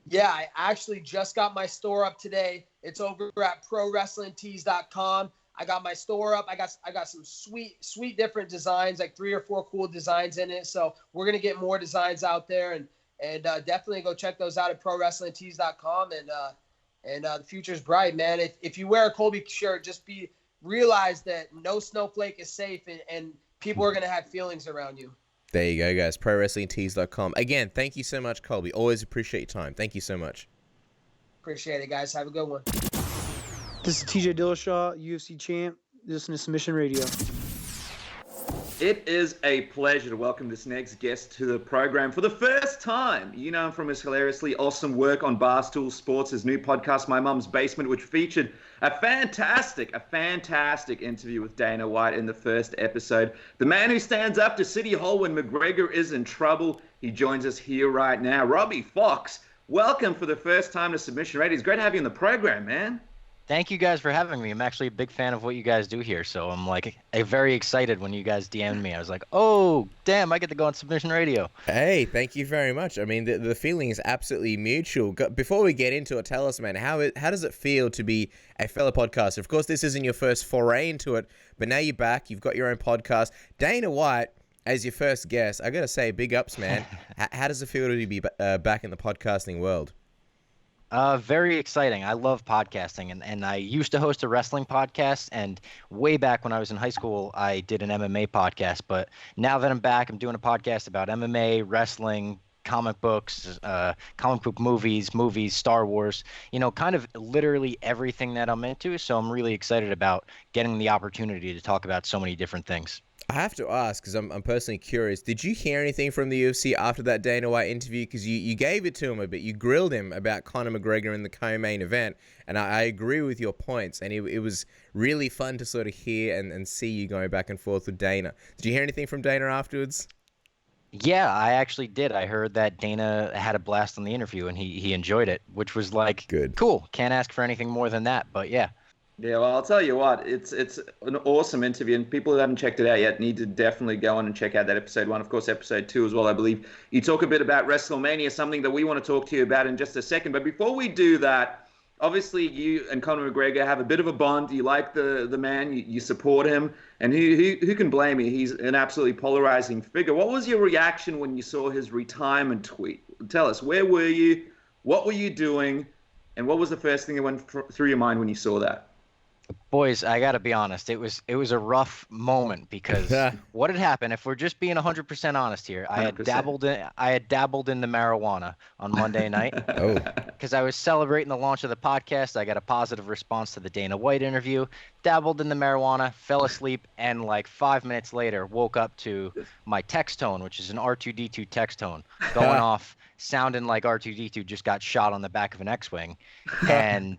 Yeah, I actually just got my store up today. It's over at ProWrestlingTees.com. I got my store up. I got some sweet different designs, like 3 or 4 cool designs in it. So we're gonna get more designs out there, and definitely go check those out at ProWrestlingTees.com. And the future's bright, man. If you wear a Colby shirt, realize that no snowflake is safe, and people are gonna have feelings around you. There you go, guys. ProWrestlingTees.com. Again, thank you so much, Colby. Always appreciate your time. Thank you so much. Appreciate it, guys. Have a good one. This is TJ Dillashaw, UFC champ. Listen to Submission Radio. It is a pleasure to welcome this next guest to the program for the first time. You know him from his hilariously awesome work on Barstool Sports, his new podcast, My Mum's Basement, which featured a fantastic interview with Dana White in the first episode. The man who stands up to City Hall when McGregor is in trouble. He joins us here right now. Robbie Fox, welcome for the first time to Submission Radio. It's great to have you on the program, man. Thank you guys for having me. I'm actually a big fan of what you guys do here, so I'm very excited when you guys DM'd me. I was like, oh, damn, I get to go on Submission Radio. Hey, thank you very much. I mean, the feeling is absolutely mutual. Before we get into it, tell us, man, how does it feel to be a fellow podcaster? Of course, this isn't your first foray into it, but now you're back. You've got your own podcast. Dana White, as your first guest, I got to say, big ups, man. How does it feel to be back in the podcasting world? Very exciting. I love podcasting, and I used to host a wrestling podcast, and way back when I was in high school, I did an MMA podcast, but now that I'm back, I'm doing a podcast about MMA, wrestling, comic books, comic book movies, Star Wars, kind of literally everything that I'm into, so I'm really excited about getting the opportunity to talk about so many different things. I have to ask, because I'm personally curious, did you hear anything from the UFC after that Dana White interview? Because you gave it to him a bit. You grilled him about Conor McGregor in the co-main event, and I agree with your points, and it was really fun to sort of hear and see you going back and forth with Dana. Did you hear anything from Dana afterwards? Yeah, I actually did. I heard that Dana had a blast on the interview, and he enjoyed it, which was good. Cool. Can't ask for anything more than that, but yeah. Yeah, well, I'll tell you what, it's an awesome interview, and people who haven't checked it out yet need to definitely go on and check out that episode 1, of course, episode 2 as well, I believe. You talk a bit about Wrestlemania, something that we want to talk to you about in just a second. But before we do that, obviously you and Conor McGregor have a bit of a bond. You like the man, you support him, and who can blame you? He's an absolutely polarizing figure. What was your reaction when you saw his retirement tweet? Tell us, where were you? What were you doing? And what was the first thing that went through your mind when you saw that? Boys, I got to be honest. It was a rough moment because what had happened, if we're just being 100% honest here, I had dabbled in the marijuana on Monday night. Because I was celebrating the launch of the podcast. I got a positive response to the Dana White interview, dabbled in the marijuana, fell asleep, and 5 minutes later woke up to my text tone, which is an R2-D2 text tone, going off, sounding like R2-D2 just got shot on the back of an X-Wing. And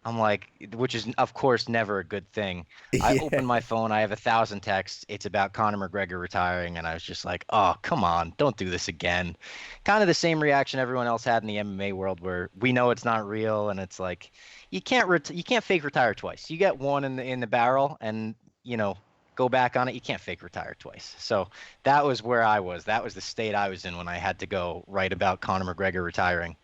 I'm like, which is, of course, never a good thing. I open my phone. I have 1,000 texts. It's about Conor McGregor retiring. And I was just like, oh, come on. Don't do this again. Kind of the same reaction everyone else had in the MMA world where we know it's not real. And it's like, you can't fake retire twice. You get one in the barrel and, go back on it. You can't fake retire twice. So that was where I was. That was the state I was in when I had to go write about Conor McGregor retiring.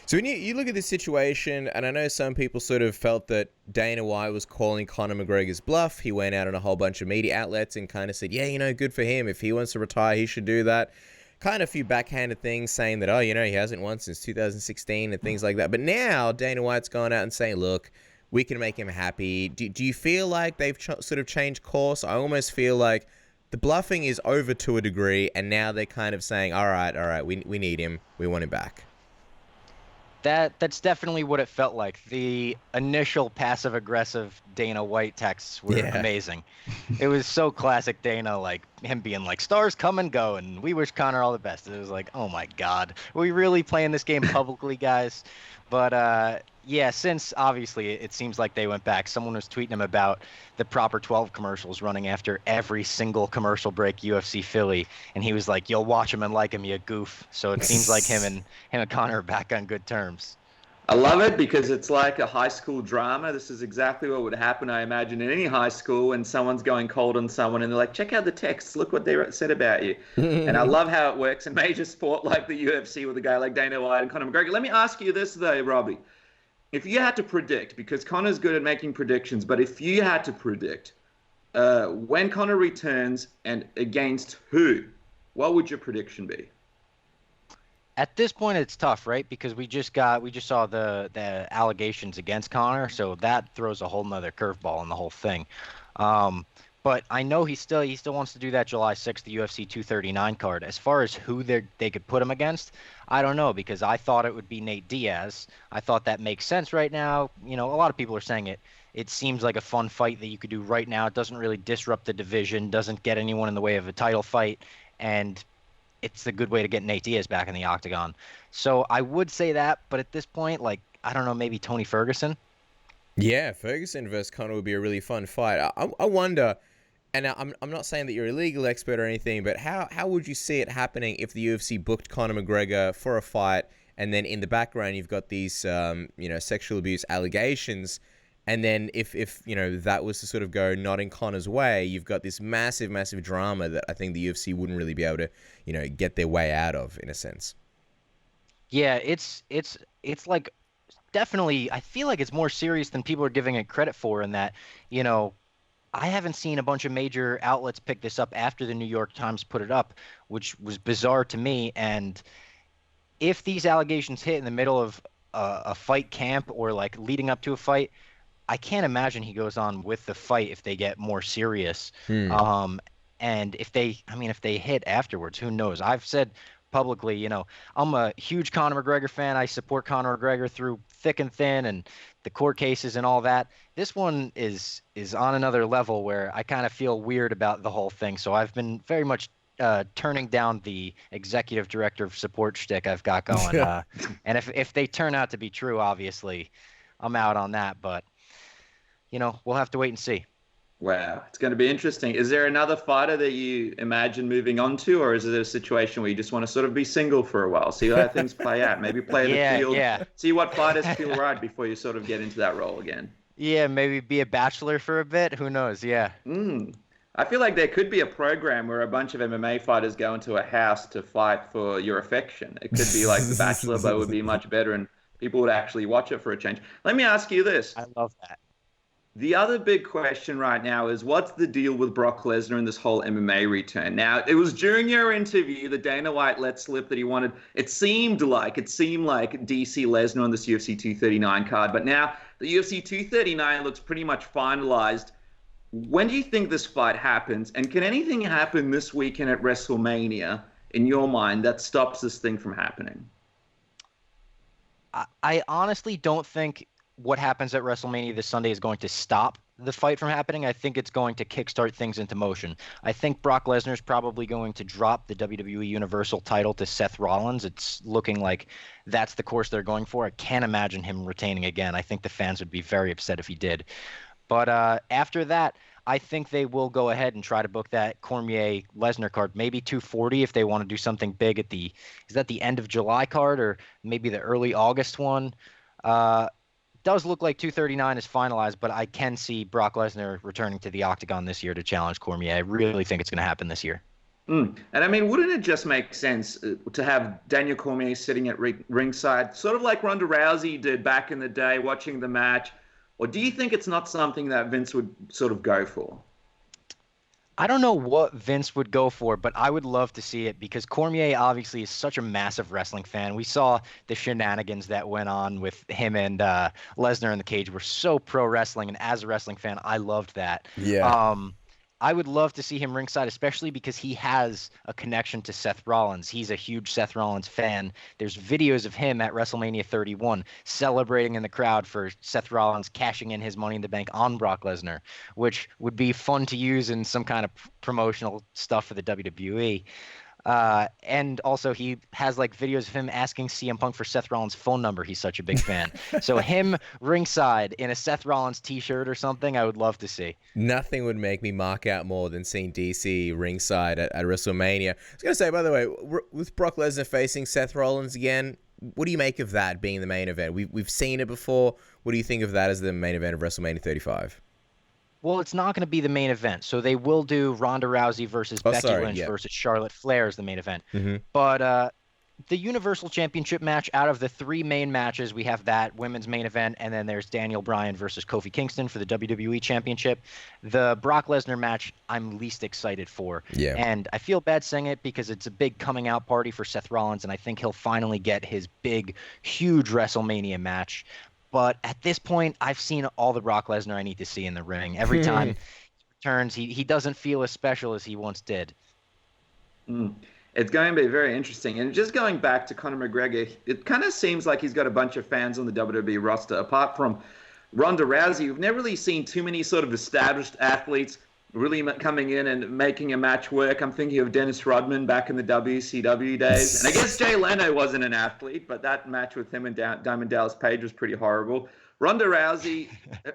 So when you look at this situation, and I know some people sort of felt that Dana White was calling Conor McGregor's bluff. He went out on a whole bunch of media outlets and kind of said, yeah, good for him. If he wants to retire, he should do that. Kind of a few backhanded things saying that, he hasn't won since 2016 and things like that. But now Dana White's gone out and saying, look, we can make him happy. Do you feel like they've sort of changed course? I almost feel like the bluffing is over to a degree, and now they're kind of saying, all right, we need him. We want him back. That's definitely what it felt like. The initial passive-aggressive Dana White texts were amazing. It was so classic Dana, like him being like, "Stars come and go, and we wish Conor all the best." It was like, oh my God, are we really playing this game publicly, guys? But yeah, since obviously it seems like they went back. Someone was tweeting him about the Proper 12 commercials running after every single commercial break UFC Philly, and he was like, "You'll watch him and like him, you goof." So it seems like him and Conor are back on good terms. I love it because it's like a high school drama. This is exactly what would happen, I imagine, in any high school when someone's going cold on someone and they're like, "Check out the texts. Look what they said about you." And I love how it works in major sport like the UFC with a guy like Dana White and Conor McGregor. Let me ask you this, though, Robbie. If you had to predict, because Conor's good at making predictions, but if you had to predict when Conor returns and against who, what would your prediction be? At this point, it's tough, right? Because we just saw the allegations against Conor, so that throws a whole nother curveball in the whole thing. But I know he still wants to do that July 6th, the UFC 239 card. As far as who they could put him against, I don't know, because I thought it would be Nate Diaz. I thought that makes sense right now. You know, a lot of people are saying it seems like a fun fight that you could do right now. It doesn't really disrupt the division, doesn't get anyone in the way of a title fight, and it's a good way to get Nate Diaz back in the octagon. So I would say that, but at this point, like, I don't know, maybe Tony Ferguson? Yeah, Ferguson versus Conor would be a really fun fight. I wonder, and I'm not saying that you're a legal expert or anything, but how would you see it happening if the UFC booked Conor McGregor for a fight, and then in the background you've got these sexual abuse allegations, and then if that was to sort of go not in Conor's way, you've got this massive drama that I think the UFC wouldn't really be able to get their way out of, in a sense. Yeah, it's like, definitely, I feel like it's more serious than people are giving it credit for, in that, I haven't seen a bunch of major outlets pick this up after the New York Times put it up, which was bizarre to me. And if these allegations hit in the middle of a fight camp or like leading up to a fight, I can't imagine he goes on with the fight if they get more serious. And if they hit afterwards, who knows? I've said publicly, I'm a huge Conor McGregor fan. I support Conor McGregor through thick and thin, and the court cases and all that. This one is on another level where I kind of feel weird about the whole thing. So I've been very much turning down the executive director of support shtick I've got going. And if they turn out to be true, obviously, I'm out on that. But we'll have to wait and see. Wow, it's going to be interesting. Is there another fighter that you imagine moving on to, or is it a situation where you just want to sort of be single for a while, see how things play out, maybe play the field, see what fighters feel right before you sort of get into that role again? Yeah, maybe be a bachelor for a bit. Who knows? Yeah. I feel like there could be a program where a bunch of MMA fighters go into a house to fight for your affection. It could be like The Bachelor, but it would be much better, and people would actually watch it for a change. Let me ask you this. I love that. The other big question right now is, what's the deal with Brock Lesnar and this whole MMA return? Now, it was during your interview that Dana White let slip that he wanted, it seemed like DC Lesnar on this UFC 239 card, but now the UFC 239 looks pretty much finalized. When do you think this fight happens? And can anything happen this weekend at WrestleMania, in your mind, that stops this thing from happening? I honestly don't think what happens at WrestleMania this Sunday is going to stop the fight from happening. I think it's going to kickstart things into motion. I think Brock Lesnar is probably going to drop the WWE Universal title to Seth Rollins. It's looking like that's the course they're going for. I can't imagine him retaining again. I think the fans would be very upset if he did. But after that, I think they will go ahead and try to book that Cormier-Lesnar card, maybe 240 if they want to do something big at is that the end of July card or maybe the early August one? Does look like 239 is finalized, but I can see Brock Lesnar returning to the octagon this year to challenge Cormier. I really think it's going to happen this year. And I mean, wouldn't it just make sense to have Daniel Cormier sitting at ringside, sort of like Ronda Rousey did back in the day, watching the match? Or do you think it's not something that Vince would sort of go for? I don't know what Vince would go for, but I would love to see it because Cormier obviously is such a massive wrestling fan. We saw the shenanigans that went on with him and Lesnar in the cage were so pro wrestling, and as a wrestling fan, I loved that. Yeah. I would love to see him ringside, especially because he has a connection to Seth Rollins. He's a huge Seth Rollins fan. There's videos of him at WrestleMania 31 celebrating in the crowd for Seth Rollins cashing in his Money in the Bank on Brock Lesnar, which would be fun to use in some kind of promotional stuff for the WWE. And also he has like videos of him asking CM Punk for Seth Rollins' phone number. He's such a big fan. So him ringside in a Seth Rollins t-shirt or something, I would love to see. Nothing would make me mark out more than seeing DC ringside at WrestleMania. I was going to say, by the way, with Brock Lesnar facing Seth Rollins again, what do you make of that being the main event? We've seen it before. What do you think of that as the main event of WrestleMania 35? Well, it's not going to be the main event. So they will do Ronda Rousey versus Becky Lynch versus Charlotte Flair as the main event. Mm-hmm. But the Universal Championship match, out of the three main matches, we have that women's main event, and then there's Daniel Bryan versus Kofi Kingston for the WWE Championship. The Brock Lesnar match I'm least excited for. Yeah. And I feel bad saying it because it's a big coming out party for Seth Rollins, and I think he'll finally get his big, huge WrestleMania match. But at this point, I've seen all the Brock Lesnar I need to see in the ring. Every time he returns, he doesn't feel as special as he once did. It's going to be very interesting. And just going back to Conor McGregor, it kind of seems like he's got a bunch of fans on the WWE roster. Apart from Ronda Rousey, we've never really seen too many sort of established athletes really coming in and making a match work. I'm thinking of Dennis Rodman back in the WCW days. And I guess Jay Leno wasn't an athlete, but that match with him and Diamond Dallas Page was pretty horrible. Ronda Rousey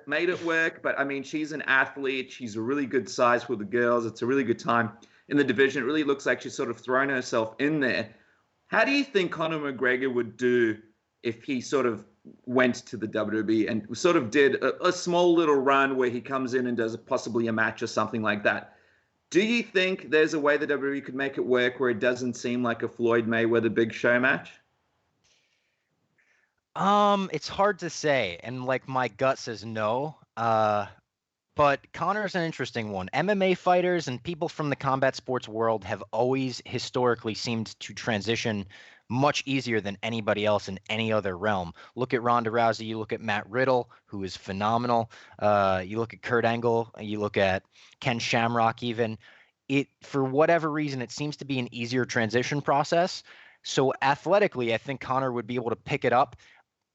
made it work, but I mean, she's an athlete. She's a really good size for the girls. It's a really good time in the division. It really looks like she's sort of thrown herself in there. How do you think Conor McGregor would do if he sort of went to the WWE and sort of did a small little run where he comes in and does possibly a match or something like that? Do you think there's a way the WWE could make it work where it doesn't seem like a Floyd Mayweather Big Show match? It's hard to say, and like my gut says no. But Conor's an interesting one. MMA fighters and people from the combat sports world have always historically seemed to transition much easier than anybody else in any other realm. Look at Ronda Rousey, you look at Matt Riddle, who is phenomenal. You look at Kurt Angle, you look at Ken Shamrock even. For whatever reason, it seems to be an easier transition process. So athletically, I think Conor would be able to pick it up.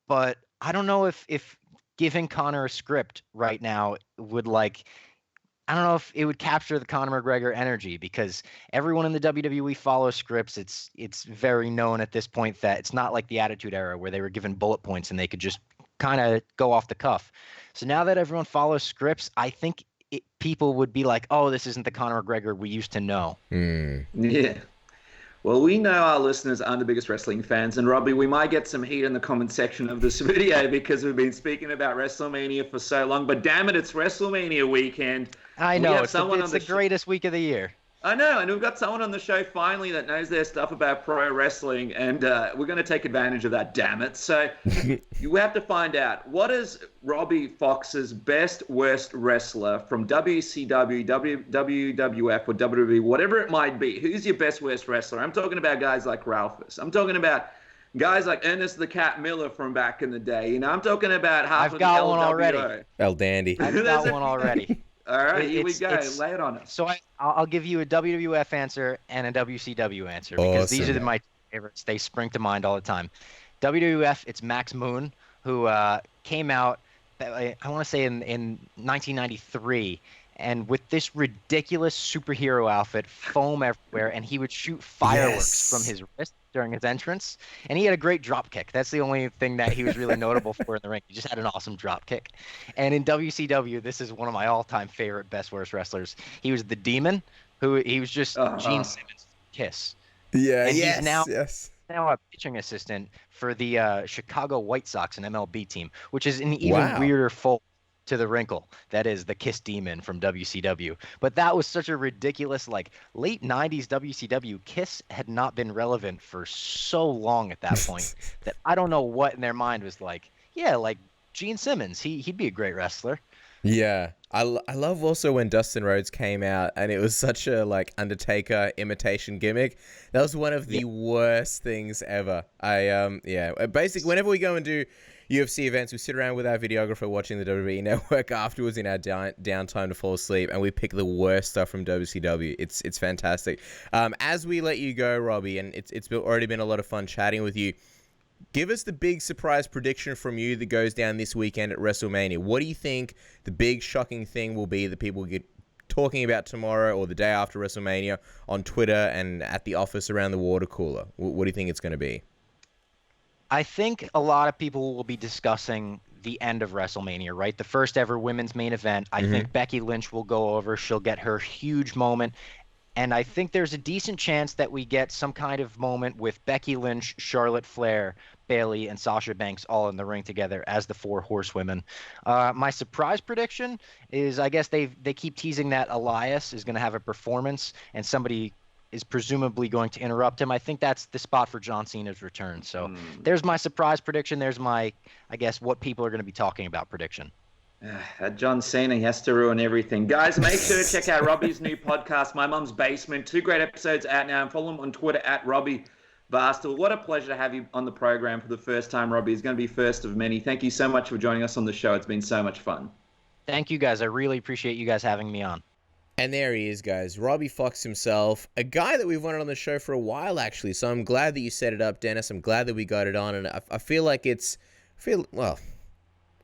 But I don't know if giving Conor a script right now would I don't know if it would capture the Conor McGregor energy, because everyone in the WWE follows scripts. It's very known at this point that it's not like the Attitude Era where they were given bullet points and they could just kind of go off the cuff. So now that everyone follows scripts, I think people would be like, oh, this isn't the Conor McGregor we used to know. Yeah. Well, we know our listeners aren't the biggest wrestling fans, and Robbie, we might get some heat in the comment section of this video because we've been speaking about WrestleMania for so long, but damn it, it's WrestleMania weekend. I know, it's the greatest week of the year. I know, and we've got someone on the show finally that knows their stuff about pro wrestling, and we're going to take advantage of that, damn it. So you have to find out, what is Robbie Fox's best, worst wrestler from WCW, WWF, or WWE, whatever it might be? Who's your best, worst wrestler? I'm talking about guys like Ralphus. I'm talking about guys like Ernest the Cat Miller from back in the day. You know, I'm talking about half I've got one already. El Dandy. I've got one already. All right, here we go. Lay it on us. So I'll give you a WWF answer and a WCW answer, because these are my favorites. They spring to mind all the time. WWF, it's Max Moon, who came out, I want to say in 1993, and with this ridiculous superhero outfit, foam everywhere, and he would shoot fireworks from his wrist during his entrance, and he had a great drop kick. That's the only thing that he was really notable for in the ring. He just had an awesome drop kick. And in WCW, this is one of my all-time favorite best worst wrestlers. He was the Demon, he was just Gene Simmons' Kiss. Yeah, and he's now a pitching assistant for the Chicago White Sox, an MLB team, which is an even weirder fold to the wrinkle that is the Kiss Demon from WCW. But that was such a ridiculous, late 90s WCW. Kiss had not been relevant for so long at that point that I don't know what in their mind was Gene Simmons, he'd be a great wrestler. Yeah, I love also when Dustin Rhodes came out and it was such a Undertaker imitation gimmick. That was one of the worst things ever. Basically whenever we go and do UFC events, we sit around with our videographer watching the WWE Network afterwards in our downtime to fall asleep, and we pick the worst stuff from WCW. It's fantastic. As we let you go, Robbie, and it's already been a lot of fun chatting with you, give us the big surprise prediction from you that goes down this weekend at WrestleMania. What do you think the big shocking thing will be that people get talking about tomorrow or the day after WrestleMania on Twitter and at the office around the water cooler? What do you think it's going to be? I think a lot of people will be discussing the end of WrestleMania, right? The first ever women's main event. I think Becky Lynch will go over. She'll get her huge moment. And I think there's a decent chance that we get some kind of moment with Becky Lynch, Charlotte Flair, Bayley, and Sasha Banks all in the ring together as the 4 horsewomen. My surprise prediction is, I guess they keep teasing that Elias is going to have a performance and somebody is presumably going to interrupt him. I think that's the spot for John Cena's return. So there's my surprise prediction. There's my, I guess, what people are going to be talking about prediction. John Cena, he has to ruin everything. Guys, make sure to check out Robbie's new podcast, My Mum's Basement. 2 great episodes out now. And follow him on Twitter at Robbie Barstool. What a pleasure to have you on the program for the first time, Robbie. It's going to be first of many. Thank you so much for joining us on the show. It's been so much fun. Thank you, guys. I really appreciate you guys having me on. And there he is, guys. Robbie Fox himself, a guy that we've wanted on the show for a while, actually. So I'm glad that you set it up, Dennis. I'm glad that we got it on. And I feel like well,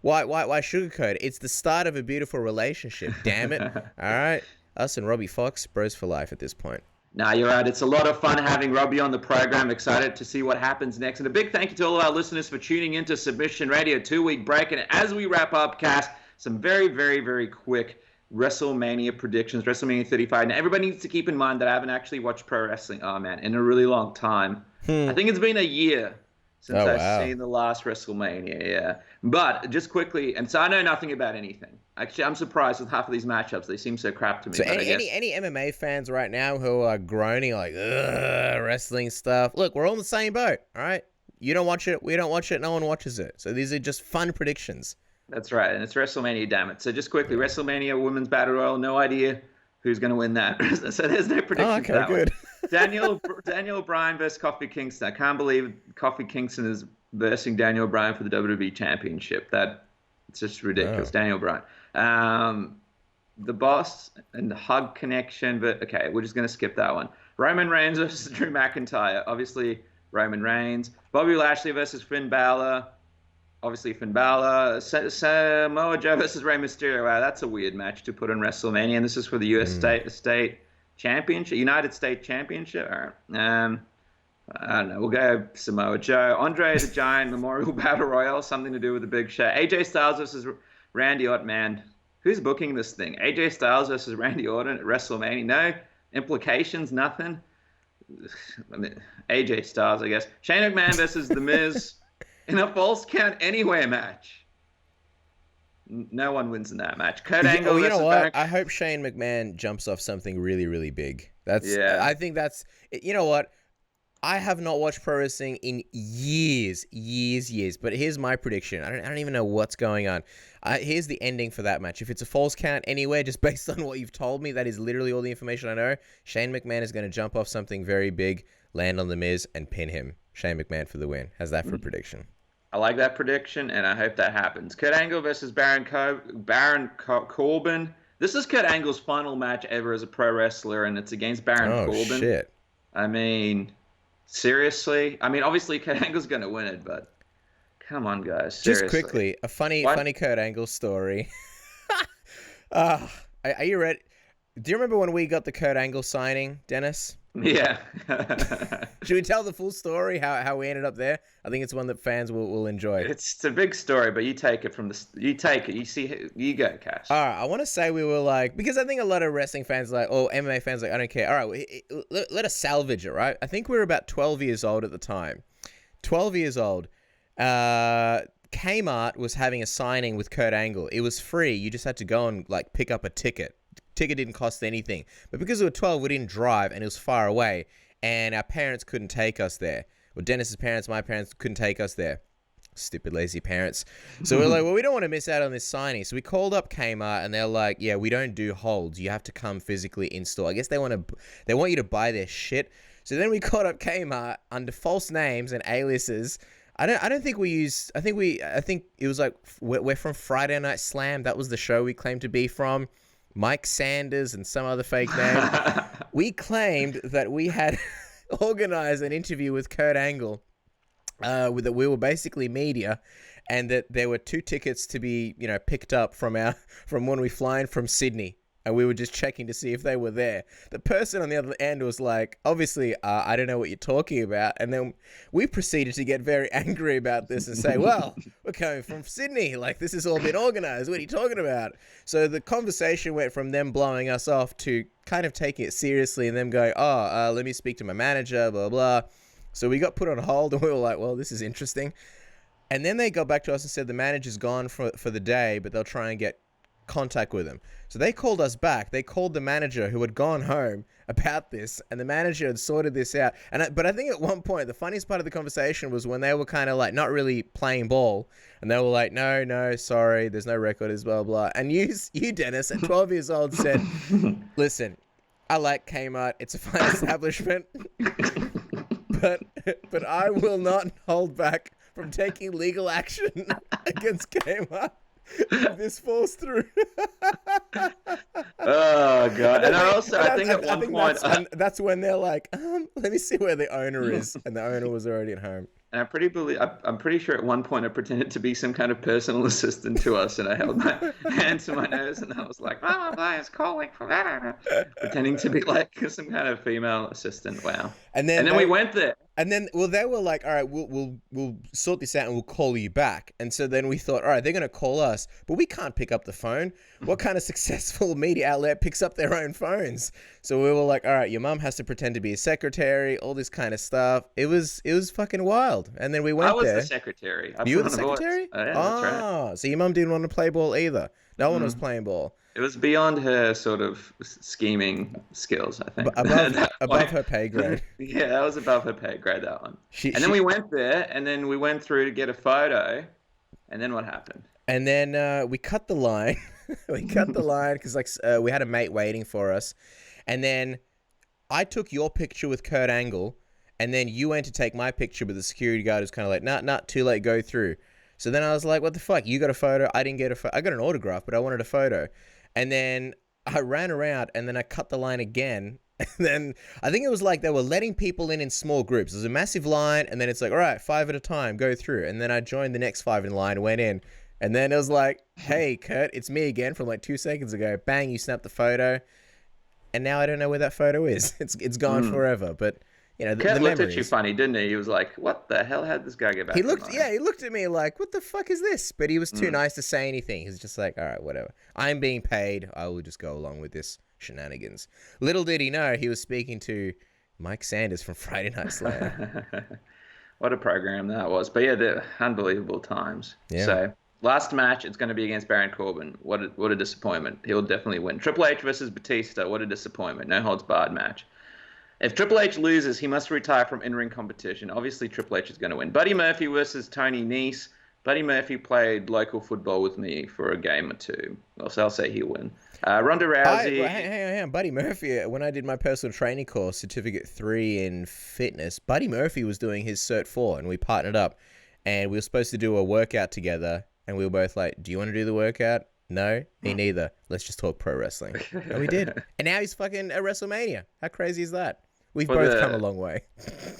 why sugarcoat it? It's the start of a beautiful relationship, damn it. All right? Us and Robbie Fox, bros for life at this point. No, you're right. It's a lot of fun having Robbie on the program. Excited to see what happens next. And a big thank you to all of our listeners for tuning into Submission Radio 2-week break. And as we wrap up, Cass, some very, very, very quick WrestleMania predictions, WrestleMania 35. Now, everybody needs to keep in mind that I haven't actually watched pro wrestling, in a really long time. I think it's been a year since I've seen the last WrestleMania, yeah. But just quickly, and so I know nothing about anything. Actually, I'm surprised with half of these matchups. They seem so crap to me. So any MMA fans right now who are groaning like, ugh, wrestling stuff, look, we're all in the same boat, all right? You don't watch it, we don't watch it, no one watches it. So these are just fun predictions. That's right, and it's WrestleMania, damn it. So just quickly, WrestleMania Women's Battle Royal, no idea who's going to win that. So there's no prediction. Oh, okay, good. Daniel Bryan versus Kofi Kingston. I can't believe Kofi Kingston is versing Daniel Bryan for the WWE Championship. It's just ridiculous. Daniel Bryan. The Boss and the Hug Connection, but okay, we're just going to skip that one. Roman Reigns versus Drew McIntyre. Obviously, Roman Reigns. Bobby Lashley versus Finn Balor. Obviously, Finn Balor. Samoa Joe versus Rey Mysterio. Wow, that's a weird match to put on WrestleMania. And this is for the U.S. State Championship, United States Championship. All right. I don't know. We'll go Samoa Joe. Andre the Giant Memorial Battle Royal. Something to do with the Big Show. AJ Styles versus Randy Orton. Man, who's booking this thing? AJ Styles versus Randy Orton at WrestleMania. No implications, nothing. I mean, AJ Styles, I guess. Shane McMahon versus The Miz. In a false count anywhere match. No one wins in that match. Kurt Angle. You know what? I hope Shane McMahon jumps off something really, really big. I think that's. You know what? I have not watched pro wrestling in years. But here's my prediction. I don't even know what's going on. Here's the ending for that match. If it's a false count anywhere, just based on what you've told me, that is literally all the information I know. Shane McMahon is going to jump off something very big, land on The Miz, and pin him. Shane McMahon for the win. How's that for a prediction? I like that prediction, and I hope that happens. Kurt Angle versus Baron Corbin. This is Kurt Angle's final match ever as a pro wrestler, and it's against Baron Corbin. Oh, shit. I mean, seriously? I mean, obviously Kurt Angle's going to win it, but come on, guys. Seriously. Just quickly, a funny Kurt Angle story. Are you ready? Do you remember when we got the Kurt Angle signing, Dennis? Yeah. Should we tell the full story, how we ended up there? I think it's one that fans will enjoy. It's a big story, but you take it from you see, you go, Cash. All right, I want to say we were like, because I think a lot of wrestling fans or MMA fans I don't care. All right, let us salvage it, right? I think we were about 12 years old at the time. 12 years old. Kmart was having a signing with Kurt Angle. It was free. You just had to go and pick up a ticket. Ticket didn't cost anything. But because we were 12, we didn't drive, and it was far away, and our parents couldn't take us there. Well, Dennis's parents, my parents couldn't take us there. Stupid, lazy parents. So we're like, well, we don't want to miss out on this signing. So we called up Kmart, and they're like, yeah, we don't do holds. You have to come physically in store. I guess they want you to buy their shit. So then we called up Kmart under false names and aliases. I don't think we used. I think it was like we're from Friday Night Slam. That was the show we claimed to be from. Mike Sanders and some other fake name. We claimed that we had organized an interview with Kurt Angle, that we were basically media, and that there were 2 tickets to be, picked up from when we fly in from Sydney. And we were just checking to see if they were there. The person on the other end was like, obviously, I don't know what you're talking about. And then we proceeded to get very angry about this and say, well, we're coming from Sydney. Like, this has all been organized. What are you talking about? So the conversation went from them blowing us off to kind of taking it seriously and them going, let me speak to my manager, blah, blah. So we got put on hold and we were like, well, this is interesting. And then they got back to us and said the manager's gone for the day, but they'll try and get contact with him. So they called us back. They called the manager who had gone home about this, and the manager had sorted this out. But I think at one point, the funniest part of the conversation was when they were kind of like not really playing ball, and they were like, no, sorry, there's no record, is blah, blah. And you, Dennis, at 12 years old, said, listen, I like Kmart. It's a fine establishment, but I will not hold back from taking legal action against Kmart. This falls through. Oh god! And I think at one point that's when they're like, let me see where the owner is, and the owner was already at home. And I'm pretty sure at one point I pretended to be some kind of personal assistant to us, and I held my hand to my nose, and I was like, "Oh, I was calling for that," pretending to be like some kind of female assistant. Wow! And then we went there. And then, they were like, all right, we'll sort this out and we'll call you back. And so then we thought, all right, they're going to call us, but we can't pick up the phone. What kind of successful media outlet picks up their own phones? So we were like, all right, your mum has to pretend to be a secretary, all this kind of stuff. It was fucking wild. And then we went there. I was the secretary. You were the secretary? Oh, yeah, that's right. So your mum didn't want to play ball either. No one was playing ball. It was beyond her sort of scheming skills, I think. Above her pay grade. Yeah, that was above her pay grade, that one. Then we went there, and then we went through to get a photo, and then what happened? And then we cut the line. We cut the line because we had a mate waiting for us. And then I took your picture with Kurt Angle, and then you went to take my picture, but the security guard was kind of like, nah, too late, go through. So then I was like, what the fuck? You got a photo? I didn't get a photo. I got an autograph, but I wanted a photo. And then I ran around, and then I cut the line again. And then I think it was like they were letting people in small groups. There's a massive line, and then it's like, all right, 5 at a time, go through. And then I joined the next 5 in line, went in. And then it was like, hey, Kurt, it's me again from like 2 seconds ago. Bang, you snapped the photo. And now I don't know where that photo is. It's gone forever. But, Kurt looked at you funny, didn't he? He was like, what the hell? How did this guy get back? He looked at me like, what the fuck is this? But he was too nice to say anything. He's just like, all right, whatever. I'm being paid. I will just go along with this shenanigans. Little did he know he was speaking to Mike Sanders from Friday Night Slam. What a program that was. But yeah, they're unbelievable times. Yeah. So last match, it's going to be against Baron Corbin. What a disappointment. He'll definitely win. Triple H versus Batista. What a disappointment. No holds barred match. If Triple H loses, he must retire from in-ring competition. Obviously, Triple H is going to win. Buddy Murphy versus Tony Nese. Buddy Murphy played local football with me for a game or two. So I'll say he'll win. Ronda Rousey. Hang on. Buddy Murphy, when I did my personal training course, Certificate 3 in fitness, Buddy Murphy was doing his Cert 4, and we partnered up. And we were supposed to do a workout together, and we were both like, do you want to do the workout? No, me neither. Let's just talk pro wrestling. And we did. And now he's fucking at WrestleMania. How crazy is that? We've both come a long way.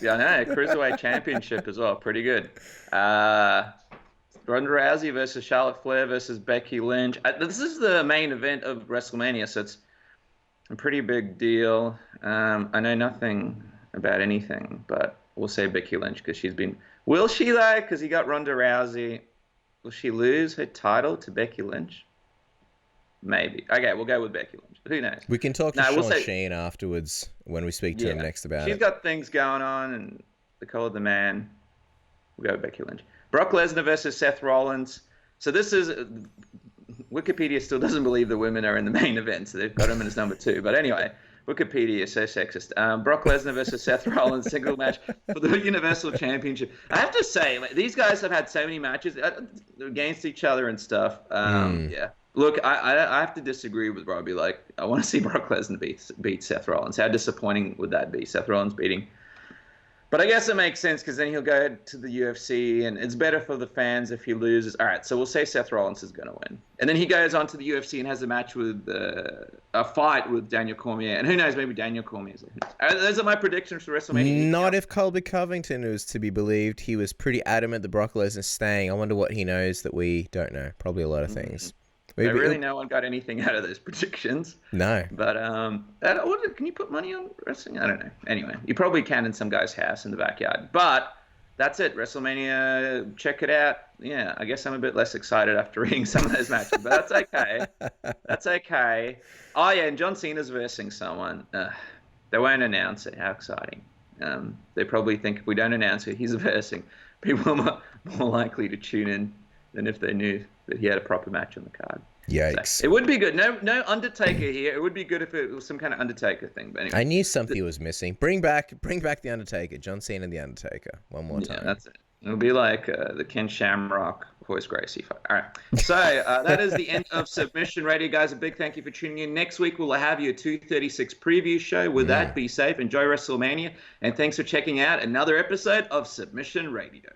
Yeah, I know. Cruiserweight Championship as well. Pretty good. Ronda Rousey versus Charlotte Flair versus Becky Lynch. This is the main event of WrestleMania, so it's a pretty big deal. I know nothing about anything, but we'll say Becky Lynch because she's been... Will she, though? Because he got Ronda Rousey. Will she lose her title to Becky Lynch? Maybe. Okay, we'll go with Becky Lynch. Who knows? We can talk to Sean Sheen afterwards when we speak to him next about it. She's got things going on, and the call of the man. We'll go with Becky Lynch. Brock Lesnar versus Seth Rollins. So this is... Wikipedia still doesn't believe the women are in the main event, so they've got him in as number 2. But anyway, Wikipedia is so sexist. Brock Lesnar versus Seth Rollins, single match for the Universal Championship. I have to say, these guys have had so many matches against each other and stuff. Yeah. Look, I have to disagree with Robbie. Like, I want to see Brock Lesnar beat Seth Rollins. How disappointing would that be? Seth Rollins beating But I guess it makes sense because then he'll go to the UFC, and it's better for the fans if he loses. All right, so we'll say Seth Rollins is going to win. And then he goes on to the UFC and has a match with a fight with Daniel Cormier. And who knows, maybe Daniel Cormier is those are my predictions for WrestleMania. Not if Colby Covington is to be believed. He was pretty adamant that Brock Lesnar's staying. I wonder what he knows that we don't know. Probably a lot of things. Really, no one got anything out of those predictions. No. But can you put money on wrestling? I don't know. Anyway, you probably can in some guy's house in the backyard. But that's it. WrestleMania, check it out. Yeah, I guess I'm a bit less excited after reading some of those matches, but that's okay. That's okay. Oh, yeah, and John Cena's versing someone. They won't announce it. How exciting. They probably think if we don't announce it, he's versing. People are more likely to tune in than if they knew that he had a proper match on the card. Yikes. So, it would be good. No Undertaker here. It would be good if it was some kind of Undertaker thing. But anyway. I knew something was missing. Bring back the Undertaker. John Cena and the Undertaker. One more time. That's it. It'll be like the Ken Shamrock, Horace Gracie fight. All right. So that is the end of Submission Radio, guys. A big thank you for tuning in. Next week, we'll have you a 236 preview show. With that, be safe. Enjoy WrestleMania. And thanks for checking out another episode of Submission Radio.